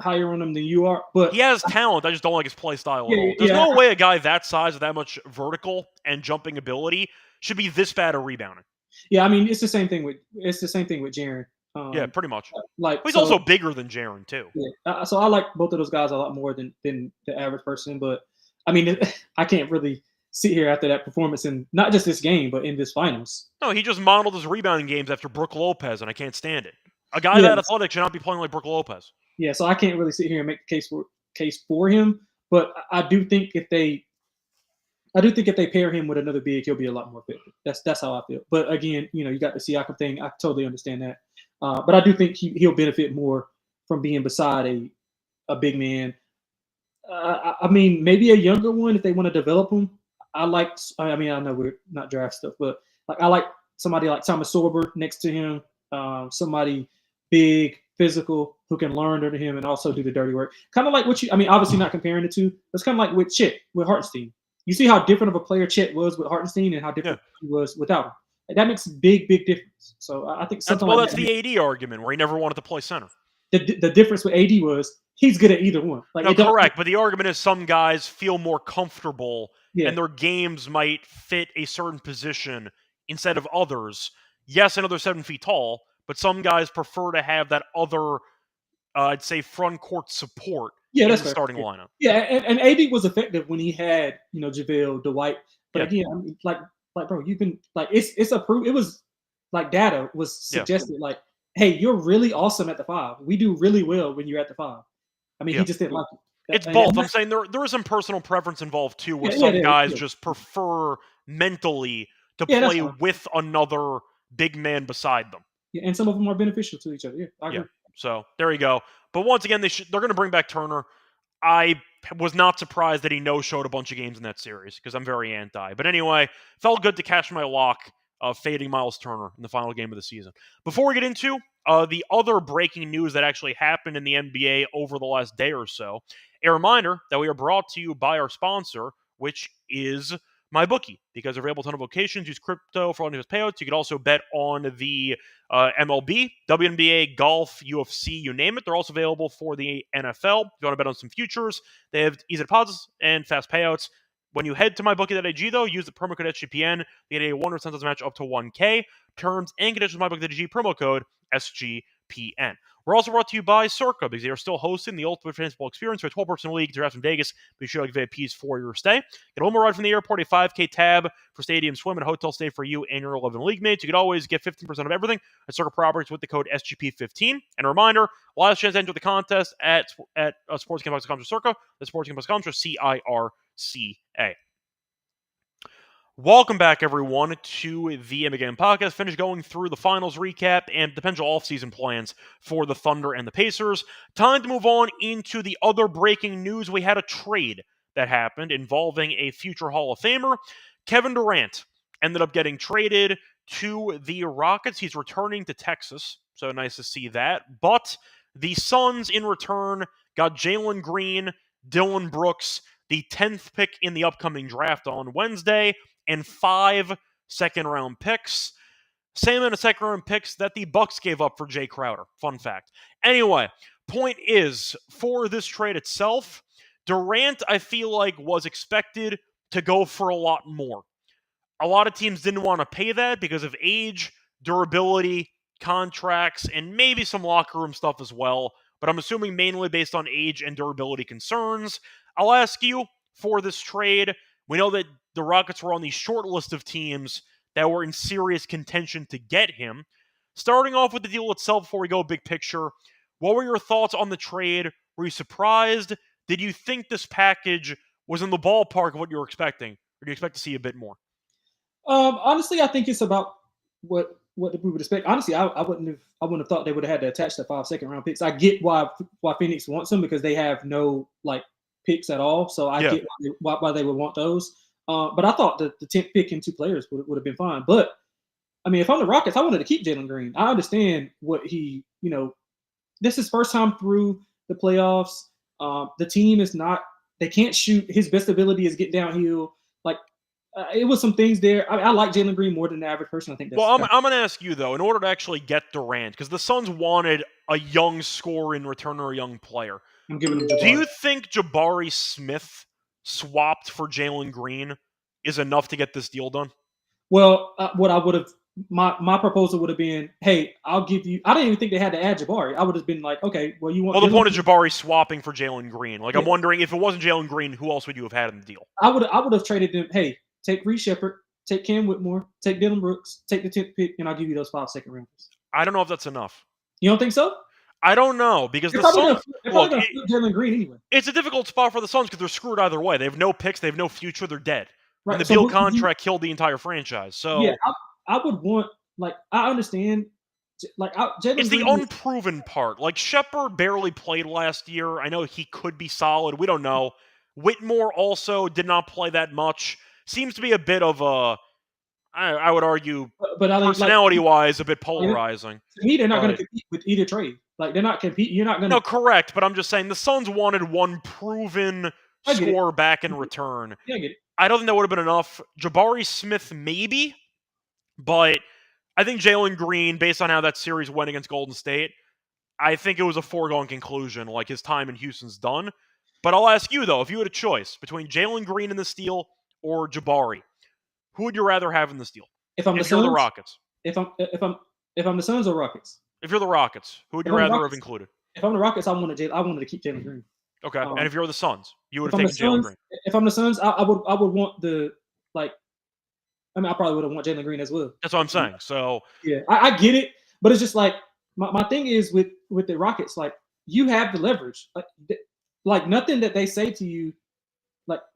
higher on him than you are, but he has talent. I just don't like his play style at all. Yeah, There's yeah. no way a guy that size with that much vertical and jumping ability should be this bad at rebounding. Yeah, I mean, it's the same thing with Jaren. Yeah, pretty much. Like, But he's also bigger than Jaren too. Yeah, so I like both of those guys a lot more than the average person. But I mean, I can't really sit here after that performance in not just this game, but in this finals. No, he just modeled his rebounding games after Brook Lopez, and I can't stand it. A guy that athletic should not be playing like Brook Lopez. Yeah, so I can't really sit here and make the case for him. But I do think if they pair him with another big, he'll be a lot more effective. That's how I feel. But again, you got the Siakam thing. I totally understand that. But I do think he'll benefit more from being beside a big man. I mean, maybe a younger one if they want to develop him. I know we're not draft stuff, but I like somebody like Thomas Sorber next to him. Somebody big, physical, who can learn under him and also do the dirty work. Kind of like obviously not comparing the two. It's kind of like with Chet, with Hartenstein. You see how different of a player Chet was with Hartenstein and how different he was without him. That makes a big, big difference. So I think that's the AD argument where he never wanted to play center. The difference with AD was he's good at either one. Correct, but the argument is some guys feel more comfortable and their games might fit a certain position instead of others. Yes, I know they're 7 feet tall, but some guys prefer to have that other, I'd say, front court support in the starting lineup. Yeah, and AD was effective when he had, JaVale, Dwight. But again, I mean, bro, you can it's approved. It was data was suggested hey, you're really awesome at the 5. We do really well when you're at the 5. I mean, he just didn't like it. It's both. I'm saying there is some personal preference involved too, where some guys just prefer mentally to play with another big man beside them. Yeah, and some of them are beneficial to each other. Yeah, I agree. So there you go. But once again, they're going to bring back Turner. I was not surprised that he no-showed a bunch of games in that series because I'm very anti. But anyway, felt good to cash my lock of fading Miles Turner in the final game of the season. Before we get into the other breaking news that actually happened in the NBA over the last day or so, a reminder that we are brought to you by our sponsor, which is MyBookie. Because they're available a ton of locations, use crypto for all these payouts. You can also bet on the MLB, WNBA, golf, UFC, you name it. They're also available for the NFL. If you want to bet on some futures, they have easy deposits and fast payouts. When you head to mybookie.ag, though, use the promo code SGPN. You get a 100 cents match up to $1K. terms and conditions of MyBook.ag, promo code SGPN. We're also brought to you by Circa because they are still hosting the Ultimate Fantasy Football Experience for a 12-person league. They're out in Vegas. Be sure to give VIPs for your stay. Get a home ride from the airport, a 5K tab for stadium swim and a hotel stay for you and your 11 league mates. You can always get 15% of everything at Circa Properties with the code SGP15. And a reminder, last chance to enter the contest at sportsgamebox.com for Circa. That's sportsgamebox.com for CIRCA. Welcome back, everyone, to the NBA Game Podcast. Finished going through the finals recap and potential offseason plans for the Thunder and the Pacers. Time to move on into the other breaking news. We had a trade that happened involving a future Hall of Famer. Kevin Durant ended up getting traded to the Rockets. He's returning to Texas, so nice to see that. But the Suns, in return, got Jalen Green, Dillon Brooks, the 10th pick in the upcoming draft on Wednesday, and 5 second-round picks. Same amount of second-round picks that the Bucks gave up for Jay Crowder. Fun fact. Anyway, point is, for this trade itself, Durant, I feel like, was expected to go for a lot more. A lot of teams didn't want to pay that because of age, durability, contracts, and maybe some locker room stuff as well. But I'm assuming mainly based on age and durability concerns. I'll ask you, for this trade, we know that the Rockets were on the short list of teams that were in serious contention to get him. Starting off with the deal itself before we go big picture, what were your thoughts on the trade? Were you surprised? Did you think this package was in the ballpark of what you were expecting? Or do you expect to see a bit more? Honestly, I think it's about what we would expect. Honestly, I wouldn't have thought they would have had to attach the 5 second-round picks. I get why Phoenix wants them because they have no picks at all. So I get why they would want those. But I thought the 10th pick and 2 players would have been fine. But I mean, if I'm the Rockets, I wanted to keep Jalen Green. I understand what he, this is first time through the playoffs. The team is not, they can't shoot. His best ability is get downhill. It was some things there. I like Jalen Green more than the average person. I think that's. Well, I'm going to ask you, though, in order to actually get Durant, because the Suns wanted a young scorer in return or a young player. I'm giving him Jabari. Do you think Jabari Smith swapped for Jalen Green is enough to get this deal done? Well, what I would have, my proposal would have been, hey, I'll give you. I didn't even think they had to add Jabari. I would have been like, okay, well, you want. Well, the point is Jabari swapping for Jalen Green. I'm wondering if it wasn't Jalen Green, who else would you have had in the deal? I would have traded them. Hey, take Reed Shepherd, take Cam Whitmore, take Dillon Brooks, take the 10th pick, and I'll give you those 5 second rounds. I don't know if that's enough. You don't think so? I don't know because they're the Suns. They're probably going to flip Jalen Green anyway. It's a difficult spot for the Suns because they're screwed either way. They have no picks. They have no future. They're dead. Right. And the Beal contract killed the entire franchise. So yeah, I would want I understand. Jalen it's Green the unproven part. Shepherd barely played last year. I know he could be solid. We don't know. Whitmore also did not play that much. Seems to be a bit of a, I would argue, but personality-wise, a bit polarizing. To me, they're not going to compete with either trade. They're not competing. You're not going to. No, correct. But I'm just saying the Suns wanted one proven scorer back in return. Yeah, I get it. I don't think that would have been enough. Jabari Smith, maybe. But I think Jalen Green, based on how that series went against Golden State, I think it was a foregone conclusion. His time in Houston's done. But I'll ask you, though, if you had a choice between Jalen Green in this deal or Jabari, who would you rather have in this deal? If you're the Rockets. If I'm the Suns or Rockets. If you're the Rockets, who would you rather have included? If I'm the Rockets, I wanted to keep Jalen Green. Okay, and if you're the Suns, you would have taken Jalen Green. If I'm the Suns, I would want the I probably would have want Jalen Green as well. That's what I'm saying. So yeah, I get it, but it's just my thing is with the Rockets, you have the leverage. Nothing that they say to you,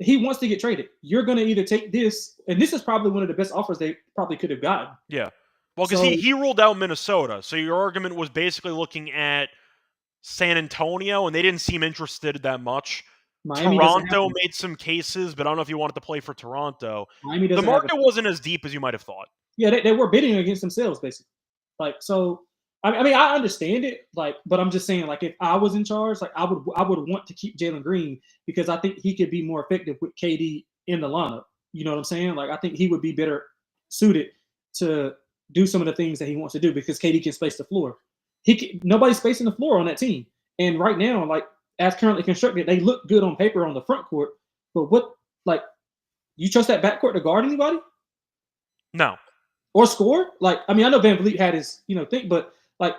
he wants to get traded. You're gonna either take this, and this is probably one of the best offers they probably could have gotten. Yeah, well, because he ruled out Minnesota, so your argument was basically looking at San Antonio, and they didn't seem interested that much. Miami Toronto made some cases, but I don't know if you wanted to play for Toronto. The market wasn't as deep as you might have thought. Yeah, they were bidding against themselves, basically. I understand it, but I'm just saying, if I was in charge, I would want to keep Jalen Green because I think he could be more effective with KD in the lineup. You know what I'm saying? I think he would be better suited to do some of the things that he wants to do because KD can space the floor. Nobody's spacing the floor on that team, and right now, as currently constructed, they look good on paper on the front court. But you trust that backcourt to guard anybody? No. or score. Like, I mean, I know Van Vliet had his, thing, but like,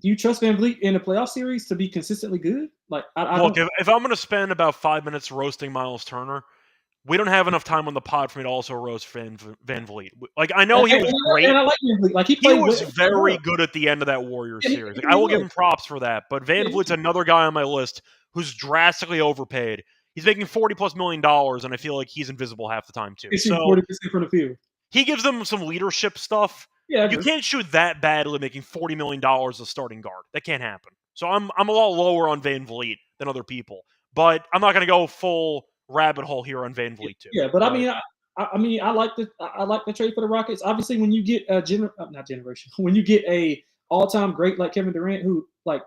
do you trust Van Vliet in a playoff series to be consistently good? Like, I Look, don't. if I'm going to spend about 5 minutes roasting Miles Turner, we don't have enough time on the pod for me to also roast Van Vliet. Like, I know he was great. And I like Van Vliet. Like, he He played was very well. good at the end of that Warriors Yeah, series. Like, he I really will give was. him props for that. But Van Yeah, Vliet's another guy on my list who's drastically overpaid. He's making $40+ million, and I feel like he's invisible half the time too. he's shooting So 40% from the field. he gives them some leadership stuff. Yeah, I You agree. can't shoot that badly making $40 million as a starting guard. That can't happen. So I'm a lot lower on Van Vliet than other people. But I'm not going to go full rabbit hole here on Van Vliet too. Yeah, but I mean, I like the trade for the Rockets. Obviously, when you get a not generation, when you get a all-time great like Kevin Durant, who like,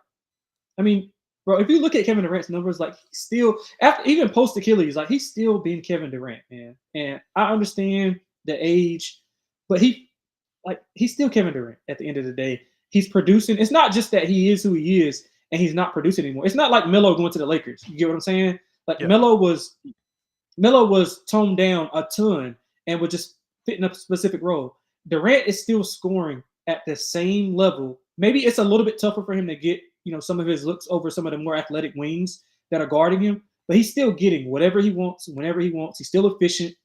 I mean, bro, if you look at Kevin Durant's numbers, like he's still after even post Achilles, like he's still being Kevin Durant, man. And I understand the age, but he's still Kevin Durant at the end of the day. He's producing. It's not just that he is who he is and he's not producing anymore. It's not like Melo going to the Lakers. You get what I'm saying? Like Yeah. Melo was toned down a ton and was just fitting a specific role. Durant is still scoring at the same level. Maybe it's a little bit tougher for him to get, some of his looks over some of the more athletic wings that are guarding him, but he's still getting whatever he wants, whenever he wants. He's still efficient.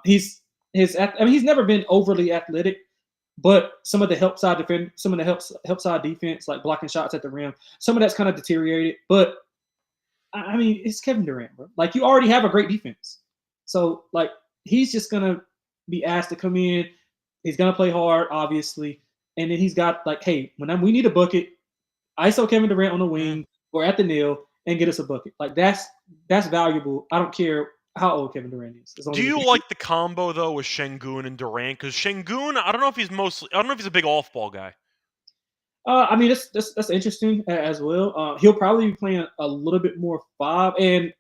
He's never been overly athletic, but some of the help side defense, like blocking shots at the rim, some of that's kind of deteriorated. But I mean, it's Kevin Durant, bro. Like, you already have a great defense. So, like, he's just going to be asked to come in. He's going to play hard, obviously. And then he's got, like, hey, we need a bucket, ISO Kevin Durant on the wing or at the nail and get us a bucket. Like, that's valuable. I don't care how old Kevin Durant is. Do you like the combo, though, with Şengün and Durant? Because Şengün, I don't know if he's a big off-ball guy. I mean, that's interesting as well. He'll probably be playing a little bit more 5, and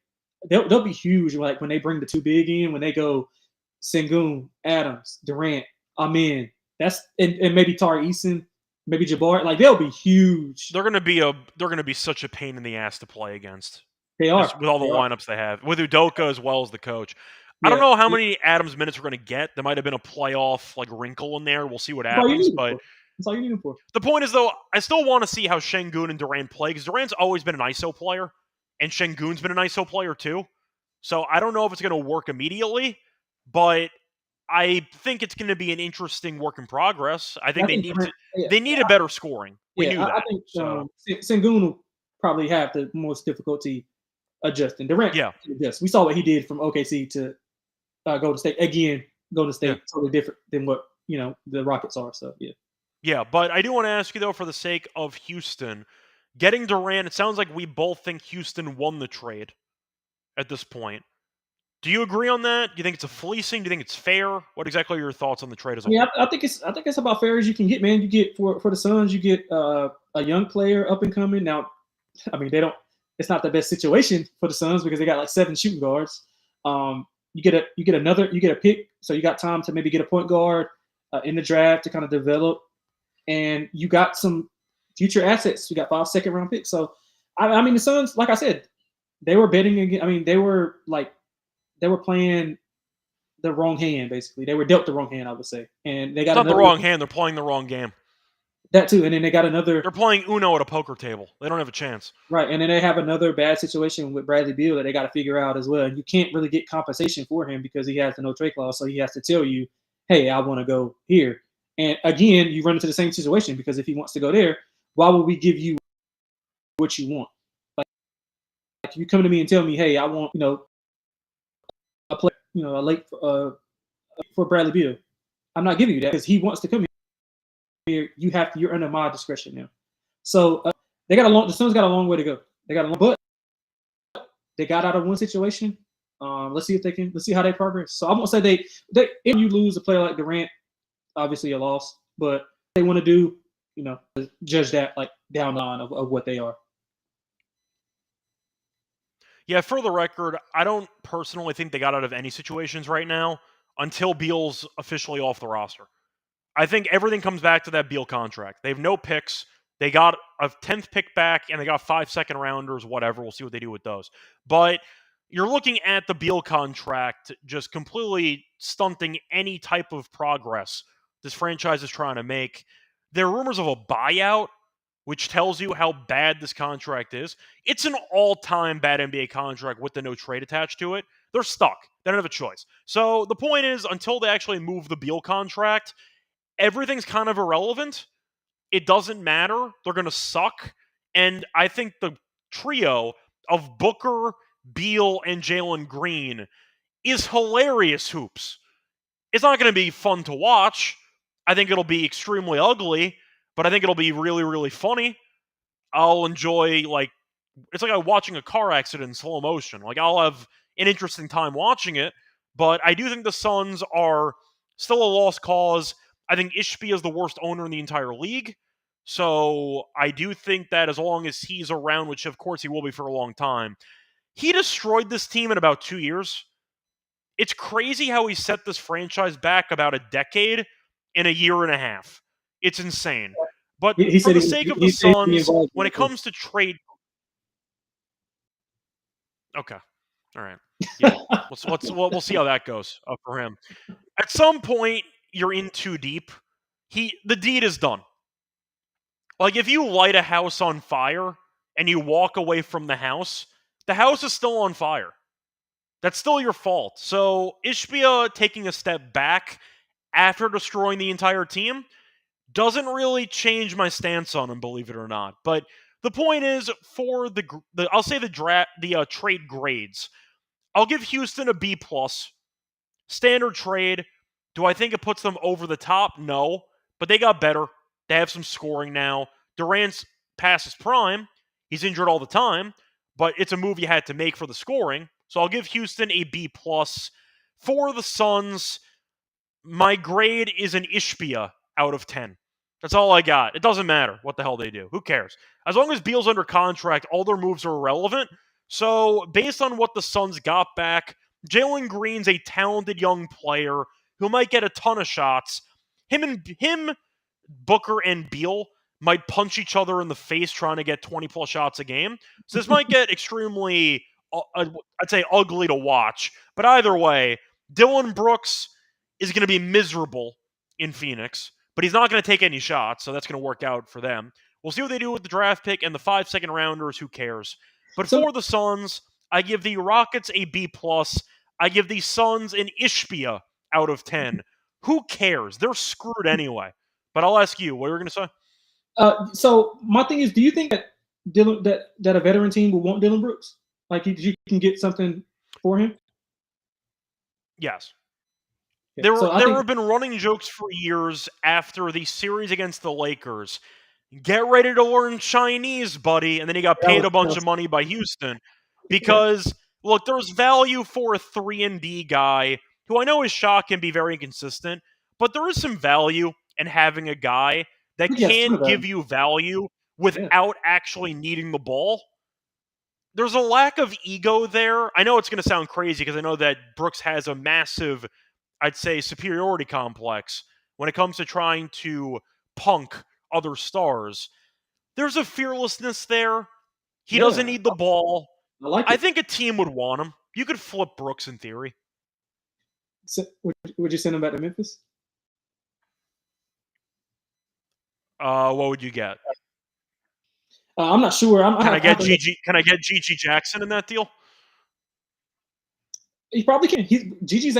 they'll be huge. Like when they bring the 2 big in, when they go Sengun, Adams, Durant, Amin. That's and maybe Tari Eason, maybe Jabbar. Like they'll be huge. They're gonna be such a pain in the ass to play against. They are With all the lineups they have, with Udoka as well as the coach. I Yeah. don't know how many Adams minutes we're going to get. There might have been a playoff like wrinkle in there. We'll see what happens. But that's all you need him for. The point is, though, I still want to see how Şengün and Durant play because Durant's always been an ISO player, and Şengün's been an ISO player too. So I don't know if it's going to work immediately, but I think it's going to be an interesting work in progress. I think they need a better scoring. We knew that. I think Sengun will probably have the most difficulty adjusting. Durant, yes, we saw what he did from OKC to Golden State. Again, Golden State totally different than what the Rockets are. So yeah, but I do want to ask you though, for the sake of Houston, getting Durant, it sounds like we both think Houston won the trade at this point. Do you agree on that? Do you think it's a fleecing? Do you think it's fair? What exactly are your thoughts on the trade as a whole? Yeah, I think it's about fair as you can get, man. You get for the Suns, you get a young player up and coming. Now, I mean, it's not the best situation for the Suns because they got like 7 shooting guards. You get a pick, so you got time to maybe get a point guard in the draft to kind of develop, and you got some future assets. You got 5 second-round picks. So, I mean, the Suns, like I said, they were betting again. I mean, they were playing the wrong hand, basically. They were dealt the wrong hand, I would say. And they got not the wrong hand. They're playing the wrong game. That too. And then they got another. They're playing Uno at a poker table. They don't have a chance. Right. And then they have another bad situation with Bradley Beal that they got to figure out as well. And you can't really get compensation for him because he has the no trade clause. So he has to tell you, hey, I want to go here. And again, you run into the same situation because if he wants to go there, why would we give you what you want? Like if you come to me and tell me, hey, I want, a play, a late for Bradley Beal. I'm not giving you that because he wants to come here. You're under my discretion now. So the Suns got a long way to go. But they got out of one situation. Let's see how they progress. So I won't say if you lose a player like Durant, obviously a loss, but they want to do, judge that like down the line of what they are. Yeah, for the record, I don't personally think they got out of any situations right now until Beal's officially off the roster. I think everything comes back to that Beal contract. They have no picks. They got a 10th pick back, and they got 5 second-rounders, whatever. We'll see what they do with those. But you're looking at the Beal contract just completely stunting any type of progress this franchise is trying to make. There are rumors of a buyout, which tells you how bad this contract is. It's an all-time bad NBA contract with the no trade attached to it. They're stuck. They don't have a choice. So the point is, until they actually move the Beal contract, everything's kind of irrelevant. It doesn't matter. They're going to suck. And I think the trio of Booker, Beal, and Jalen Green is hilarious hoops. It's not going to be fun to watch. I think it'll be extremely ugly, but I think it'll be really, really funny. I'll enjoy, it's like watching a car accident in slow motion. I'll have an interesting time watching it, but I do think the Suns are still a lost cause. I think Ishbia is the worst owner in the entire league. So I do think that as long as he's around, which of course he will be for a long time, he destroyed this team in about 2 years. It's crazy how he set this franchise back about a decade in a year and a half. It's insane. But for the sake of the Suns, when it comes to trade... Okay. All right. Yeah. We'll see how that goes for him. At some point, you're in too deep. The deed is done. If you light a house on fire and you walk away from the house is still on fire. That's still your fault. So Ishbia taking a step back after destroying the entire team doesn't really change my stance on him, believe it or not. But the point is, for I'll say the trade grades, I'll give Houston a B+. Standard trade. Do I think it puts them over the top? No. But they got better. They have some scoring now. Durant's past his prime. He's injured all the time. But it's a move you had to make for the scoring. So I'll give Houston a B+. For the Suns, my grade is an Ishbia out of 10. That's all I got. It doesn't matter what the hell they do. Who cares? As long as Beal's under contract, all their moves are irrelevant. So based on what the Suns got back, Jalen Green's a talented young player who might get a ton of shots. Him, Booker, and Beal might punch each other in the face trying to get 20-plus shots a game. So this might get extremely, I'd say, ugly to watch. But either way, Dillon Brooks is going to be miserable in Phoenix, but he's not going to take any shots, so that's going to work out for them. We'll see what they do with the draft pick and the 5 second-rounders. Who cares? But for the Suns, I give the Rockets a B+. I give the Suns an Ishbia out of 10. Who cares? They're screwed anyway. But I'll ask you, what are you going to say? So my thing is, do you think that that a veteran team will want Dillon Brooks? You can get something for him? Yes. There have been running jokes for years after the series against the Lakers. Get ready to learn Chinese, buddy. And then he got paid a bunch of money by Houston. Because, look, there's value for a 3-and-D guy who I know his shot can be very inconsistent, but there is some value in having a guy that can give you value without actually needing the ball. There's a lack of ego there. I know it's going to sound crazy because I know that Brooks has a massive, I'd say, superiority complex when it comes to trying to punk other stars. There's a fearlessness there. He doesn't need the ball. I think a team would want him. You could flip Brooks in theory. So, would you send him back to Memphis? What would you get? I'm not sure. Can I get GG Jackson in that deal? He probably can. GG's.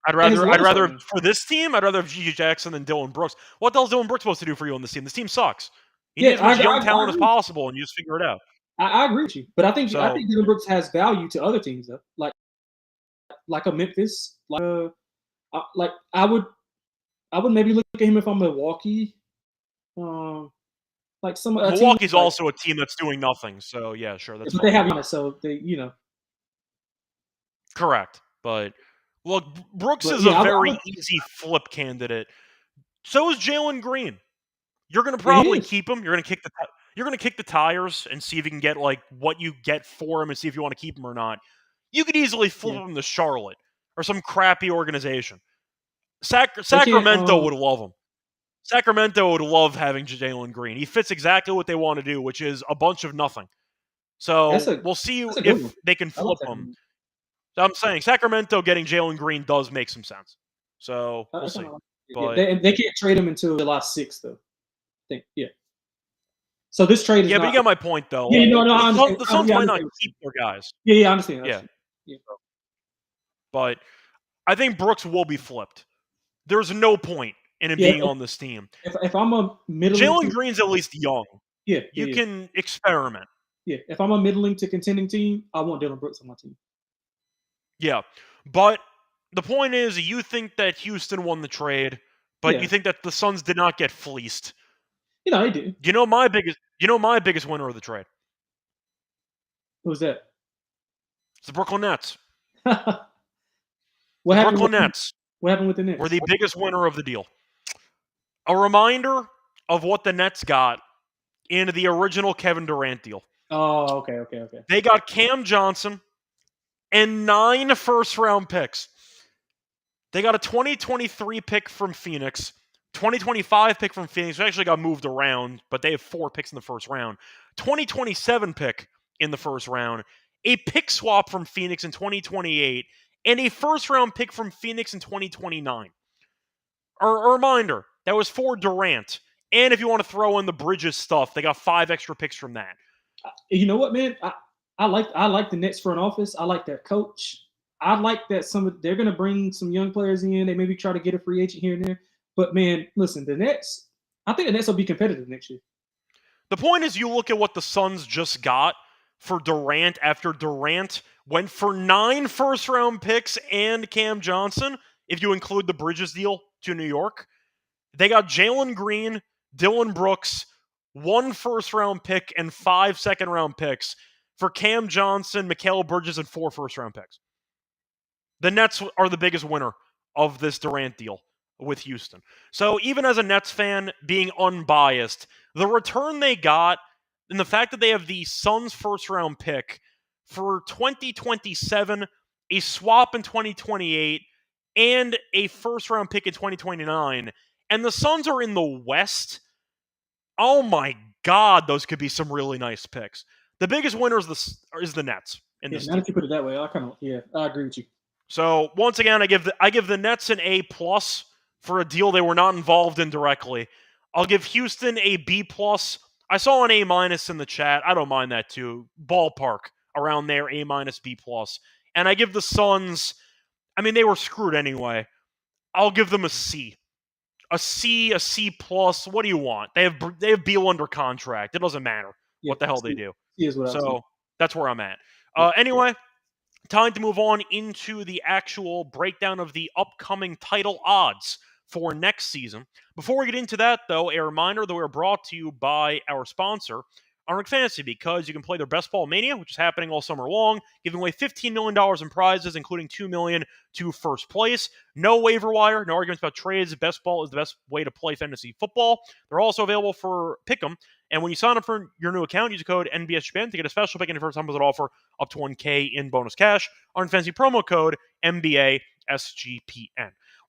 I'd rather for this team. I'd rather have GG Jackson than Dillon Brooks. What the hell is Dillon Brooks supposed to do for you on this team? This team sucks. You need as much young talent as possible, and you just figure it out. I agree with you, but I think Dillon Brooks has value to other teams though, like a Memphis. I would maybe look at him if I'm Milwaukee. Milwaukee's also a team that's doing nothing. So yeah, sure, that's. But they have Giannis, so they Correct, but look, Brooks is a very easy flip candidate. So is Jalen Green. You're going to probably keep him. You're going to kick the tires and see if you can get what you get for him and see if you want to keep him or not. You could easily flip him to Charlotte or some crappy organization. Sacramento would love him. Sacramento would love having Jalen Green. He fits exactly what they want to do, which is a bunch of nothing. So we'll see if they can flip him. So I'm saying Sacramento getting Jalen Green does make some sense. So we'll see. But They can't trade him until July 6th, though. I think, yeah. So this trade is yeah, but not. you get my point, though. Yeah, no, The, I understand. the Suns Yeah, I might not understand. keep their guys. Yeah, I understand. I Yeah, understand. Yeah. but I think Brooks will be flipped. There's no point in him Yeah, being on this team. if I'm a middling Jalen team, Green's at least young. yeah, You can experiment. yeah. If I'm a middling to contending team, I want Dylan Brooks on my team. Yeah, but the point is, you think that Houston won the trade, but Yeah, you think that the Suns did not get fleeced. they did. My biggest winner of the trade. What was that? It's the Brooklyn Nets. what The happened? Brooklyn Nets What happened with the were Nets? the biggest winner of the deal. A reminder of what the Nets got in the original Kevin Durant deal. Oh, okay. They got Cam Johnson and 9 first-round picks. They got a 2023 pick from Phoenix, 2025 pick from Phoenix, which actually got moved around, but they have 4 picks in the first round, 2027 pick in the first round, a pick swap from Phoenix in 2028, and a first-round pick from Phoenix in 2029. A reminder, that was for Durant. And if you want to throw in the Bridges stuff, they got 5 extra picks from that. You know what, man? I like the Nets front office. I like their coach. I like that they're going to bring some young players in. They maybe try to get a free agent here and there. But man, listen, the Nets. I think the Nets will be competitive next year. The point is, you look at what the Suns just got for Durant after Durant went for 9 first-round picks and Cam Johnson, if you include the Bridges deal to New York. They got Jalen Green, Dylan Brooks, 1 first-round pick, and 5 second-round picks for Cam Johnson, Mikal Bridges, and 4 first-round picks. The Nets are the biggest winner of this Durant deal with Houston. So even as a Nets fan, being unbiased, the return they got and the fact that they have the Suns first-round pick for 2027, a swap in 2028, and a first-round pick in 2029, and the Suns are in the West, oh my God, those could be some really nice picks. The biggest winner is the Nets in this. Now that you put it that way, I agree with you. So once again, I give the Nets an A+ for a deal they were not involved in directly. I'll give Houston a B+. I saw an A- in the chat. I don't mind that too. Ballpark around there, A-, B+. And I give the Suns, I mean, they were screwed anyway. I'll give them a C. A C+. What do you want? They have Beal under contract. It doesn't matter what the hell they do. So that's where I'm at. Anyway, time to move on into the actual breakdown of the upcoming title odds for next season. Before we get into that, though, a reminder that we are brought to you by our sponsor, Unrick Fantasy, because you can play their Best Ball Mania, which is happening all summer long, giving away $15 million in prizes, including $2 million to first place. No waiver wire, no arguments about trades. Best Ball is the best way to play fantasy football. They're also available for Pick'em. And when you sign up for your new account, use the code NBSGPN to get a special pick and first time visit offer up to $1K in bonus cash. Unrick Fantasy promo code NBASGPN.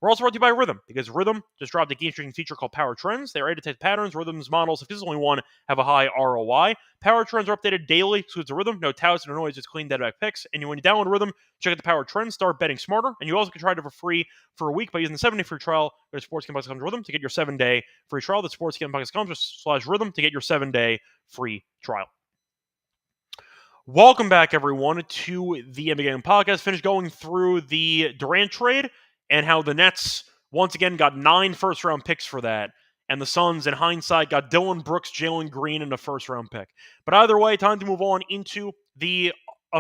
We're also brought to you by Rhythm, because Rhythm just dropped a game-changing feature called Power Trends. They are able to detect patterns, rhythms, models. If this is only one, have a high ROI. Power Trends are updated daily, excludes the Rhythm, no touts, no noise, just clean dead-back picks. And when you download Rhythm, check out the Power Trends, start betting smarter. And you also can try it for free for a week by using the 7-day free trial. Go to sportsgaming.com/rhythm to get your 7-day free trial. That's sportsgaming.com/rhythm to get your 7-day free trial. Welcome back, everyone, to the NBA Game Podcast. Finished going through the Durant trade and how the Nets, once again, got 9 first-round picks for that. And the Suns, in hindsight, got Dylan Brooks, Jalen Green, and a first-round pick. But either way, time to move on into the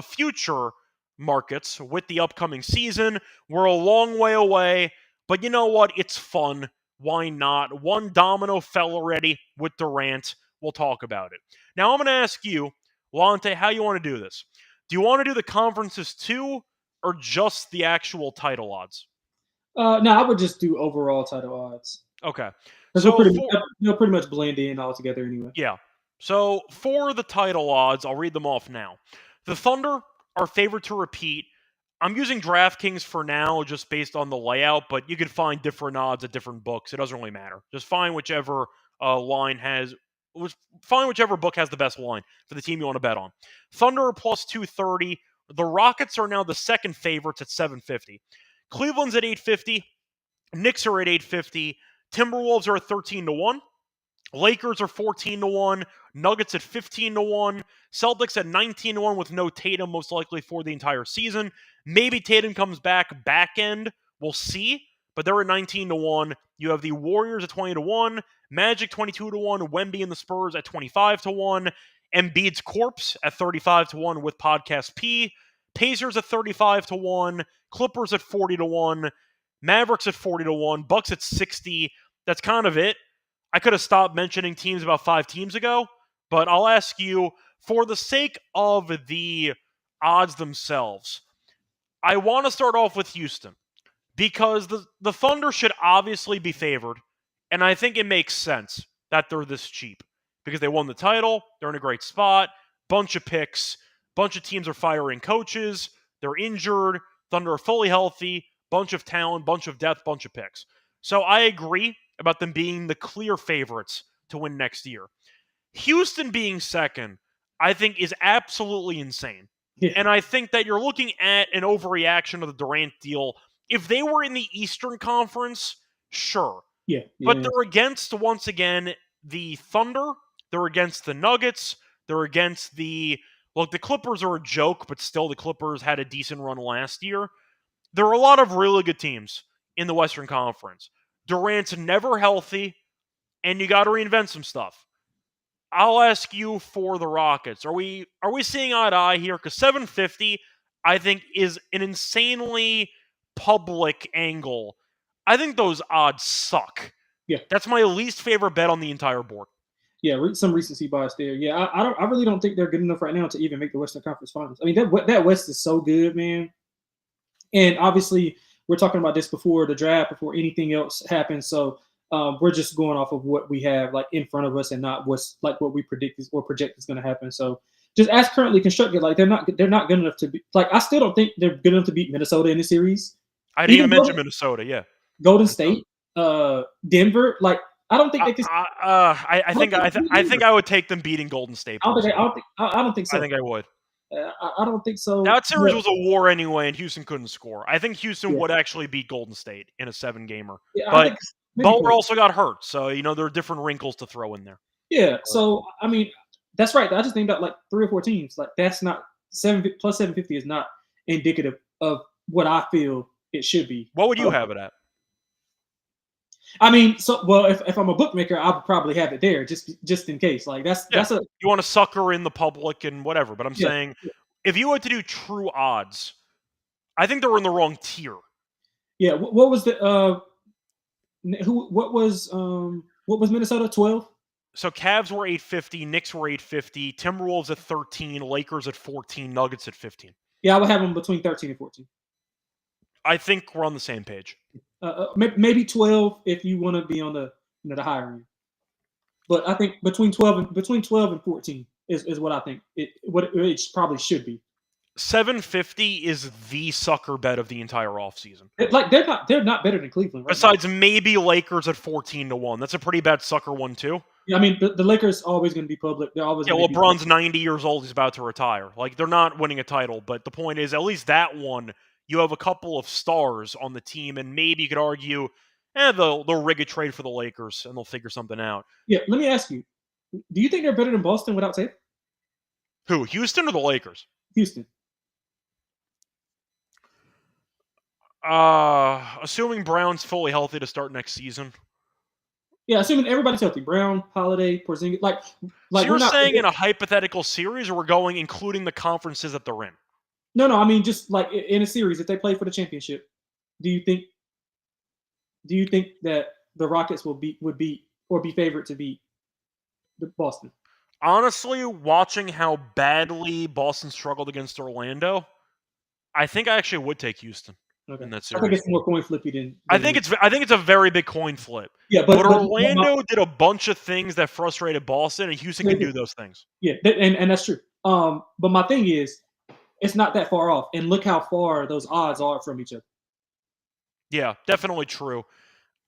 future markets with the upcoming season. We're a long way away, but you know what? It's fun. Why not? One domino fell already with Durant. We'll talk about it. Now, I'm going to ask you, Lonte, how you want to do this. Do you want to do the conferences too, or just the actual title odds? No, I would just do overall title odds. Okay. So they'll pretty much blend in all together anyway. Yeah. So for the title odds, I'll read them off now. The Thunder are favored to repeat. I'm using DraftKings for now just based on the layout, but you can find different odds at different books. It doesn't really matter. Just find whichever find whichever book has the best line for the team you want to bet on. Thunder are plus 230. The Rockets are now the second favorites at 750. Cleveland's at 850. Knicks are at 850. Timberwolves are at 13-1. Lakers are 14-1. Nuggets at 15-1. Celtics at 19-1 with no Tatum most likely for the entire season. Maybe Tatum comes back end. We'll see. But they're at 19-1. You have the Warriors at 20-1. Magic 22-1. Wemby and the Spurs at 25-1. Embiid's corpse at 35-1 with Podcast P. Pacers at 35-1. Clippers at 40-1. Mavericks at 40-1. Bucks at 60. That's kind of it. I could have stopped mentioning teams about 5 teams ago, but I'll ask you, for the sake of the odds themselves, I want to start off with Houston because the Thunder should obviously be favored, and I think it makes sense that they're this cheap because they won the title, they're in a great spot, bunch of picks, bunch of teams are firing coaches, they're injured, Thunder are fully healthy, bunch of talent, bunch of depth, bunch of picks. So I agree about them being the clear favorites to win next year. Houston being second, I think, is absolutely insane. Yeah. And I think that you're looking at an overreaction of the Durant deal. If they were in the Eastern Conference, sure. Yeah. But they're against, once again, the Thunder. They're against the Nuggets. They're against the Clippers are a joke, but still the Clippers had a decent run last year. There are a lot of really good teams in the Western Conference. Durant's never healthy, and you got to reinvent some stuff. I'll ask you for the Rockets. Are we seeing eye to eye here? Because 750, I think, is an insanely public angle. I think those odds suck. Yeah. That's my least favorite bet on the entire board. Yeah, some recency bias there. Yeah, I really don't think they're good enough right now to even make the Western Conference Finals. I mean, that West is so good, man. And obviously, we're talking about this before the draft, before anything else happens. So we're just going off of what we have like in front of us and not what's like what we predict or project is going to happen. So just as currently constructed, like they're not good enough to be like I still don't think they're good enough to beat Minnesota in the series. I didn't even mention Minnesota. Yeah, Golden State, Denver. Like I don't think they can. I think I would take them beating Golden State. I don't think so. I think I would. I don't think so. That series was a war anyway, and Houston couldn't score. I think Houston would actually beat Golden State in a 7-gamer. Yeah, but Butler also got hurt, so there are different wrinkles to throw in there. Yeah, so I mean, that's right. I just named out like 3 or 4 teams. Like that's not plus 750 is not indicative of what I feel it should be. What would you have it at? I mean, if I'm a bookmaker, I would probably have it there just in case. Like that's a you want to sucker in the public and whatever. But I'm saying if you had to do true odds, I think they're in the wrong tier. Yeah. What was the what was Minnesota 12? So Cavs were 850, Knicks were 850, Timberwolves at 13, Lakers at 14, Nuggets at 15. Yeah, I would have them between 13 and 14. I think we're on the same page. Maybe 12 if you want to be on the the higher end. But I think between 12 and 14 is what I think it probably should be. 750 is the sucker bet of the entire offseason. They're not better than Cleveland. Right Besides maybe Lakers at 14-1. That's a pretty bad sucker one too. Yeah, I mean the Lakers always going to be public. They're always LeBron's 90 years old. He's about to retire. Like they're not winning a title, but the point is at least that one you have a couple of stars on the team, and maybe you could argue, they'll rig a trade for the Lakers and they'll figure something out. Yeah, let me ask you: do you think they're better than Boston without Tatum? Who, Houston or the Lakers? Houston. Assuming Brown's fully healthy to start next season. Yeah, assuming everybody's healthy. Brown, Holiday, Porzingis. Like so you're saying in a hypothetical series, or we're going including the conferences that they're in? No, I mean just like in a series, if they play for the championship, do you think that the Rockets would be favored to beat the Boston? Honestly, watching how badly Boston struggled against Orlando, I think I actually would take Houston in that series. I think it's more coin flippy than I think it's a very big coin flip. Yeah, but Orlando did a bunch of things that frustrated Boston, and Houston can do those things. Yeah, and that's true. But my thing is, it's not that far off, and look how far those odds are from each other. Yeah, definitely true.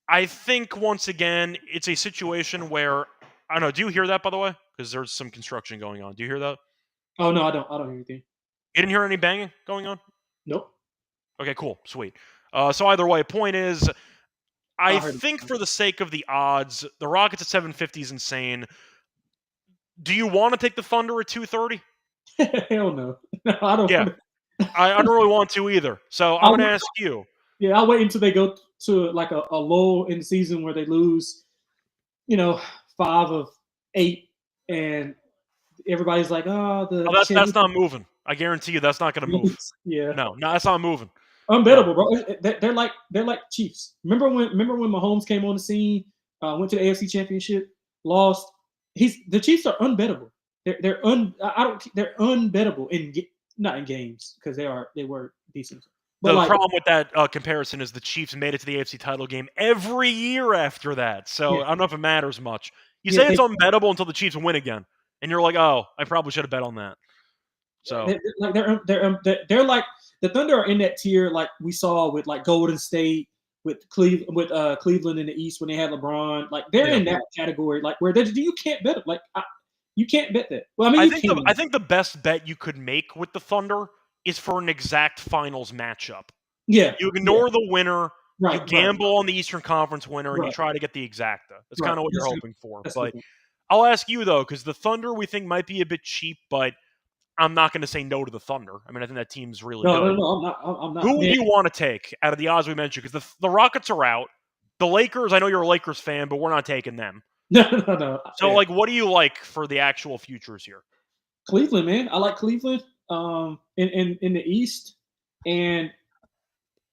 I think once again, it's a situation where I don't know. Do you hear that, by the way? Because there's some construction going on. Do you hear that? Oh no, I don't hear anything. You didn't hear any banging going on? Nope. Okay, cool, sweet. So either way, point is, I think for the sake of the odds, the Rockets at 750 is insane. Do you want to take the Thunder at 230? Hell no. No, I don't Yeah, want I don't really want to either. So I'm going to ask you. Yeah, I'll wait until they go to like a lull in the season where they lose, 5 of 8, and everybody's like, "Oh, the Oh, that's not moving. I guarantee you that's not going to move. champions." Yeah, No, that's not moving. unbettable, bro. They're like Chiefs. Remember when Mahomes came on the scene, went to the AFC Championship, lost. The Chiefs are unbettable. They're unbettable not in games because they were decent. But The like, problem with that comparison is the Chiefs made it to the AFC title game every year after that. So yeah, I don't know if it matters much. You yeah, say it's unbettable until the Chiefs win again, and you're like, oh, I probably should have bet on that. So they're like the Thunder are in that tier like we saw with like Golden State, with Cleveland in the East when they had LeBron. Like they're yeah. in that category, like where you can't bet it. Like you can't bet that. Well, I mean, I think the best bet you could make with the Thunder is for an exact finals matchup. Yeah, You ignore the winner, you right, gamble on the Eastern Conference winner, and you right, try to get the exacta. That's right. kind of what you're That's hoping for. that's But good. I'll ask you though, because the Thunder we think might be a bit cheap, but I'm not going to say no to the Thunder. I mean, I think that team's really No, no, good. no. I'm not. Who do Man, you want to take out of the odds we mentioned? Because the Rockets are out. The Lakers, I know you're a Lakers fan, but we're not taking them. no, no, no. So, Yeah. like, what do you like for the actual futures here? Cleveland, man. I like Cleveland. In the East, and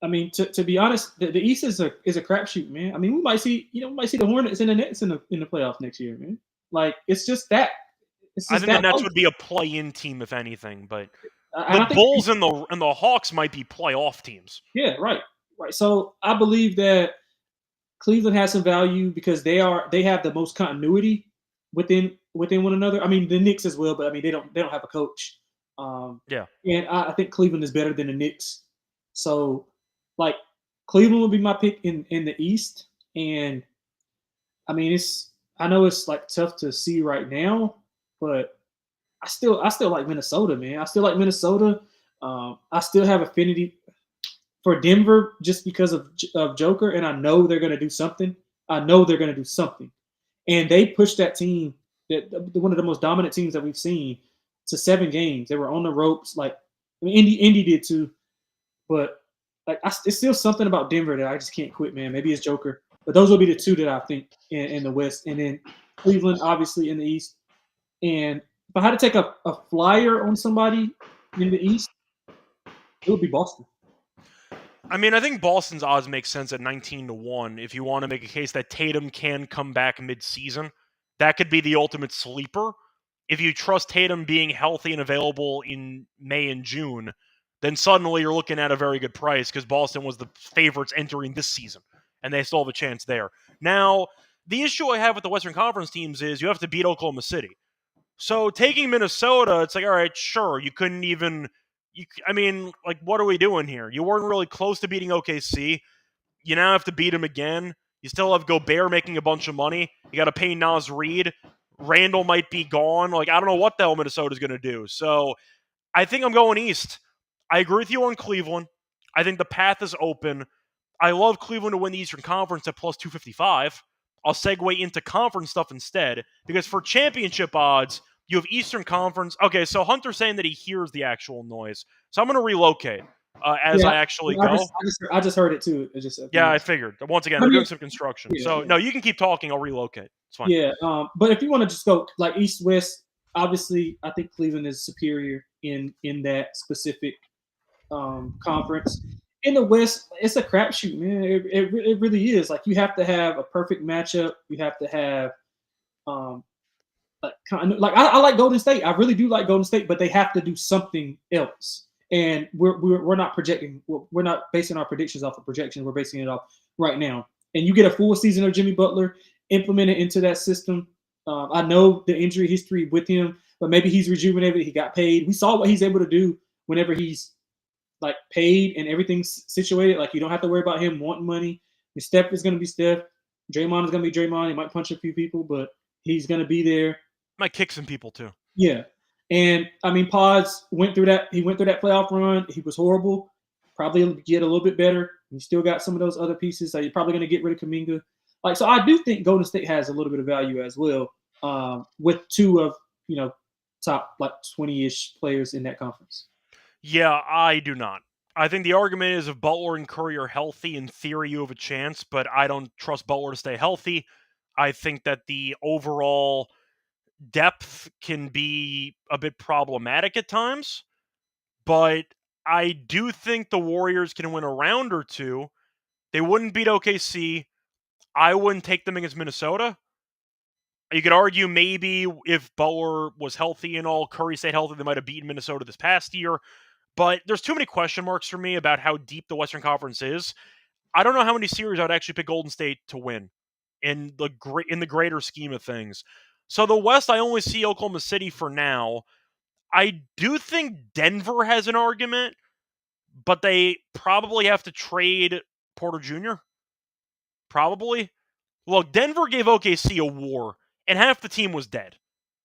I mean, to be honest, the East is a crapshoot, man. I mean, we might see the Hornets and the Nets in the playoffs next year, man. Like it's just that. It's I just think the that. Nets would be a play-in team, if anything, but And I the think, Bulls and the Hawks might be playoff teams. yeah, right, right. So I believe that Cleveland has some value because they have the most continuity within one another. I mean, the Knicks as well, but I mean, they don't have a coach. Yeah. And I think Cleveland is better than the Knicks. So, like, Cleveland would be my pick in the East. And I mean, I know it's like tough to see right now, but I still like Minnesota, man. I still like Minnesota. I still have affinity for Denver just because of Joker, and I know they're going to do something. And they pushed that team, that one of the most dominant teams that we've seen, to 7 games. They were on the ropes. Like, I mean, Indy did too, but like it's still something about Denver that I just can't quit, man. Maybe it's Joker, but those will be the two that I think in the West, and then Cleveland obviously in the East. And if I had to take a flyer on somebody in the East, it would be Boston. I mean, I think Boston's odds make sense at 19-1 if you want to make a case that Tatum can come back mid-season. That could be the ultimate sleeper. If you trust Tatum being healthy and available in May and June, then suddenly you're looking at a very good price because Boston was the favorites entering this season, and they still have a chance there. Now, the issue I have with the Western Conference teams is you have to beat Oklahoma City. So taking Minnesota, it's like, all right, sure, you couldn't even... I mean, like, what are we doing here? You weren't really close to beating OKC. You now have to beat him again. You still have Gobert making a bunch of money. You got to pay Naz Reid. Randall might be gone. Like, I don't know what the hell Minnesota's going to do. So I think I'm going East. I agree with you on Cleveland. I think the path is open. I love Cleveland to win the Eastern Conference at plus 255. I'll segue into conference stuff instead because for championship odds, you have Eastern Conference. Okay, so Hunter's saying that he hears the actual noise. So I'm going to relocate as I actually go. I just heard it too. Yeah, I figured. Once again, they're doing some construction. No, you can keep talking. I'll relocate. It's fine. Yeah, but if you want to just go like East West, obviously I think Cleveland is superior in that specific conference. In the West, it's a crapshoot, man. It really is. Like you have to have a perfect matchup. You have to have I like Golden State. I really do like Golden State, but they have to do something else. And we're not projecting. We're not basing our predictions off of projections. We're basing it off right now. And you get a full season of Jimmy Butler implemented into that system. I know the injury history with him, but maybe he's rejuvenated. He got paid. We saw what he's able to do whenever he's like paid and everything's situated. Like you don't have to worry about him wanting money. And Steph is going to be Steph. Draymond is going to be Draymond. He might punch a few people, but he's going to be there. Might kick some people too. Yeah. And I mean, Pods went through that. He went through that playoff run. He was horrible. probably get a little bit better. You still got some of those other pieces, so you're probably going to get rid of Kuminga. Like, so I do think Golden State has a little bit of value as well, with two of top like 20-ish players in that conference. Yeah, I do not. I think the argument is if Butler and Curry are healthy, in theory you have a chance, but I don't trust Butler to stay healthy. I think that the overall depth can be a bit problematic at times, but I do think the Warriors can win a round or two. They wouldn't beat OKC. I wouldn't take them against Minnesota. You could argue maybe if Butler was healthy and all, Curry stayed healthy, they might have beaten Minnesota this past year. But there's too many question marks for me about how deep the Western Conference is. I don't know how many series I would actually pick Golden State to win in the greater scheme of things. So the West, I only see Oklahoma City for now. I do think Denver has an argument, but they probably have to trade Porter Jr. Probably. Look, Denver gave OKC a war, and half the team was dead.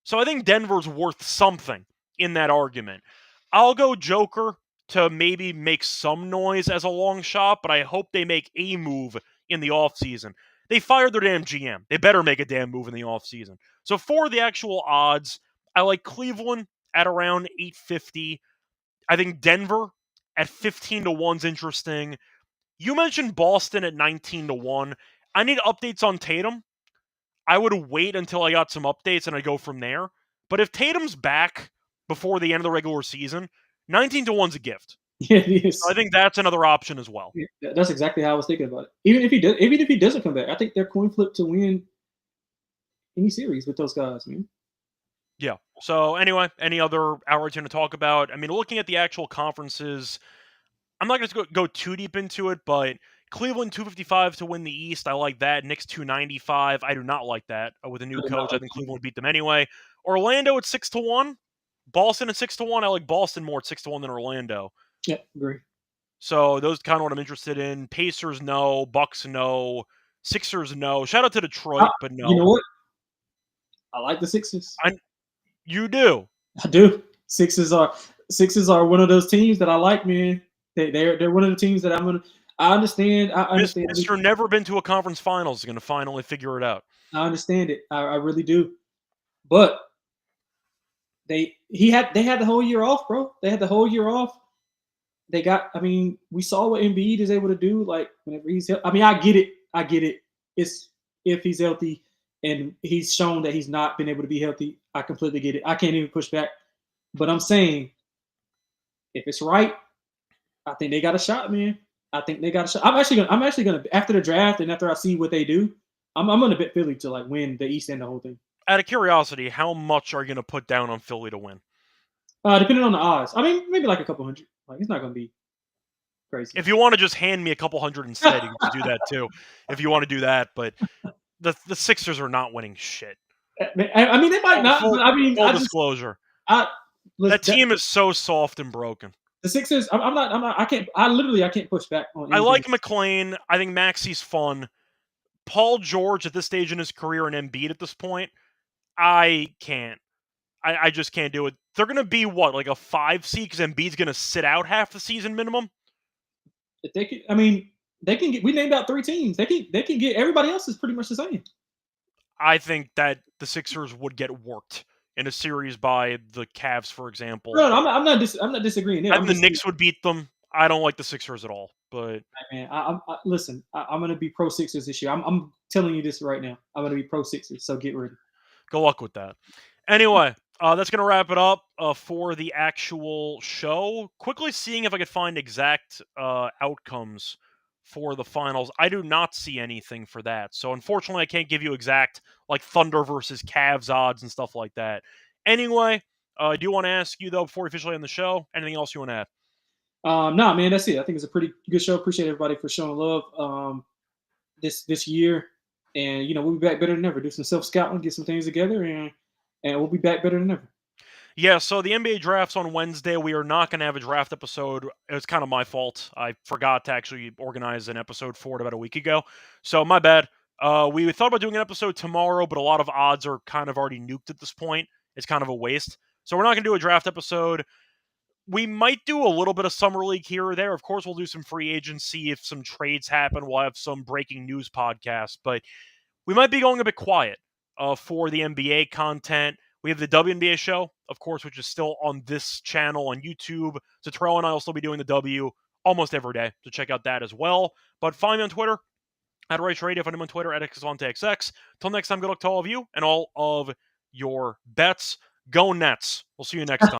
So I think Denver's worth something in that argument. I'll go Joker to maybe make some noise as a long shot, but I hope they make a move in the offseason. They fired their damn GM. They better make a damn move in the offseason. So for the actual odds, I like Cleveland at around 850. I think Denver at 15 to 1 is interesting. You mentioned Boston at 19 to 1. I need updates on Tatum. I would wait until I got some updates and I'd go from there. But if Tatum's back before the end of the regular season, 19 to 1's a gift. Yeah, it is. I think that's another option as well. Yeah, that's exactly how I was thinking about it. Even if he doesn't come back, I think they're coin flip to win any series with those guys, man. Yeah. So anyway, any other hours going to talk about? I mean, looking at the actual conferences, I'm not going to go too deep into it, but Cleveland 255 to win the East. I like that. Knicks 295. I do not like that. With a new coach, I think Cleveland would beat them anyway. Orlando at 6 to 1. Boston at 6 to 1. I like Boston more at 6 to 1 than Orlando. Yeah, agree. So those kind of what I'm interested in. Pacers, no. Bucks, no. Sixers, no. Shout out to Detroit, but no. You know what? I like the Sixers. You do. I do. Sixers are one of those teams that I like, man. They're one of the teams that I understand. Mr. Never been to a conference finals is going to finally figure it out. I understand it. I really do. But they had the whole year off, bro. They had the whole year off. We saw what Embiid is able to do. Like whenever he's, I get it. It's if he's healthy, and he's shown that he's not been able to be healthy. I completely get it. I can't even push back. But I'm saying, if it's right, I think they got a shot, man. I think they got a shot. I'm actually gonna after the draft and after I see what they do, I'm gonna bet Philly to like win the East and the whole thing. Out of curiosity, how much are you gonna put down on Philly to win? Depending on the odds. I mean, maybe like a couple hundred. Like it's not gonna be crazy. If you want to just hand me a couple hundred instead, you can just do that too. If you want to do that, but the Sixers are not winning shit. I mean, they might not. Full disclosure. That team is so soft and broken. The Sixers, I'm not. I can't push back on. I like McLean. I think Maxi's fun. Paul George at this stage in his career and Embiid at this point, I can't. I just can't do it. They're going to be what, like a 5 seed because Embiid's going to sit out half the season minimum? If they can, they can get. We named out 3 teams. They can get. Everybody else is pretty much the same. I think that the Sixers would get worked in a series by the Cavs, for example. No, I'm not disagreeing. I think the Knicks would beat them. I don't like the Sixers at all. But man, listen. I'm going to be pro Sixers this year. I'm telling you this right now. I'm going to be pro Sixers. So get ready. Good luck with that. Anyway, that's going to wrap it up for the actual show. Quickly seeing if I could find exact outcomes for the finals. I do not see anything for that. So unfortunately, I can't give you exact like Thunder versus Cavs odds and stuff like that. Anyway, I do want to ask you though before we officially end the show, anything else you want to add? Nah, man, that's it. I think it's a pretty good show. Appreciate everybody for showing love this year. And we'll be back better than ever. Do some self-scouting, get some things together, and we'll be back better than ever. Yeah, so the NBA draft's on Wednesday. We are not going to have a draft episode. It's kind of my fault. I forgot to actually organize an episode for it about a week ago. So my bad. We thought about doing an episode tomorrow, but a lot of odds are kind of already nuked at this point. It's kind of a waste. So we're not going to do a draft episode. we might do a little bit of summer league here or there. Of course, we'll do some free agency if some trades happen. We'll have some breaking news podcasts, but we might be going a bit quiet for the NBA content. We have the WNBA show, of course, which is still on this channel on YouTube. So Terrell and I will still be doing the W almost every day. So check out that as well. But find me on Twitter at Reichel Radio. Find him on Twitter at XLonteXX. Till next time, good luck to all of you and all of your bets. Go Nets. We'll see you next time.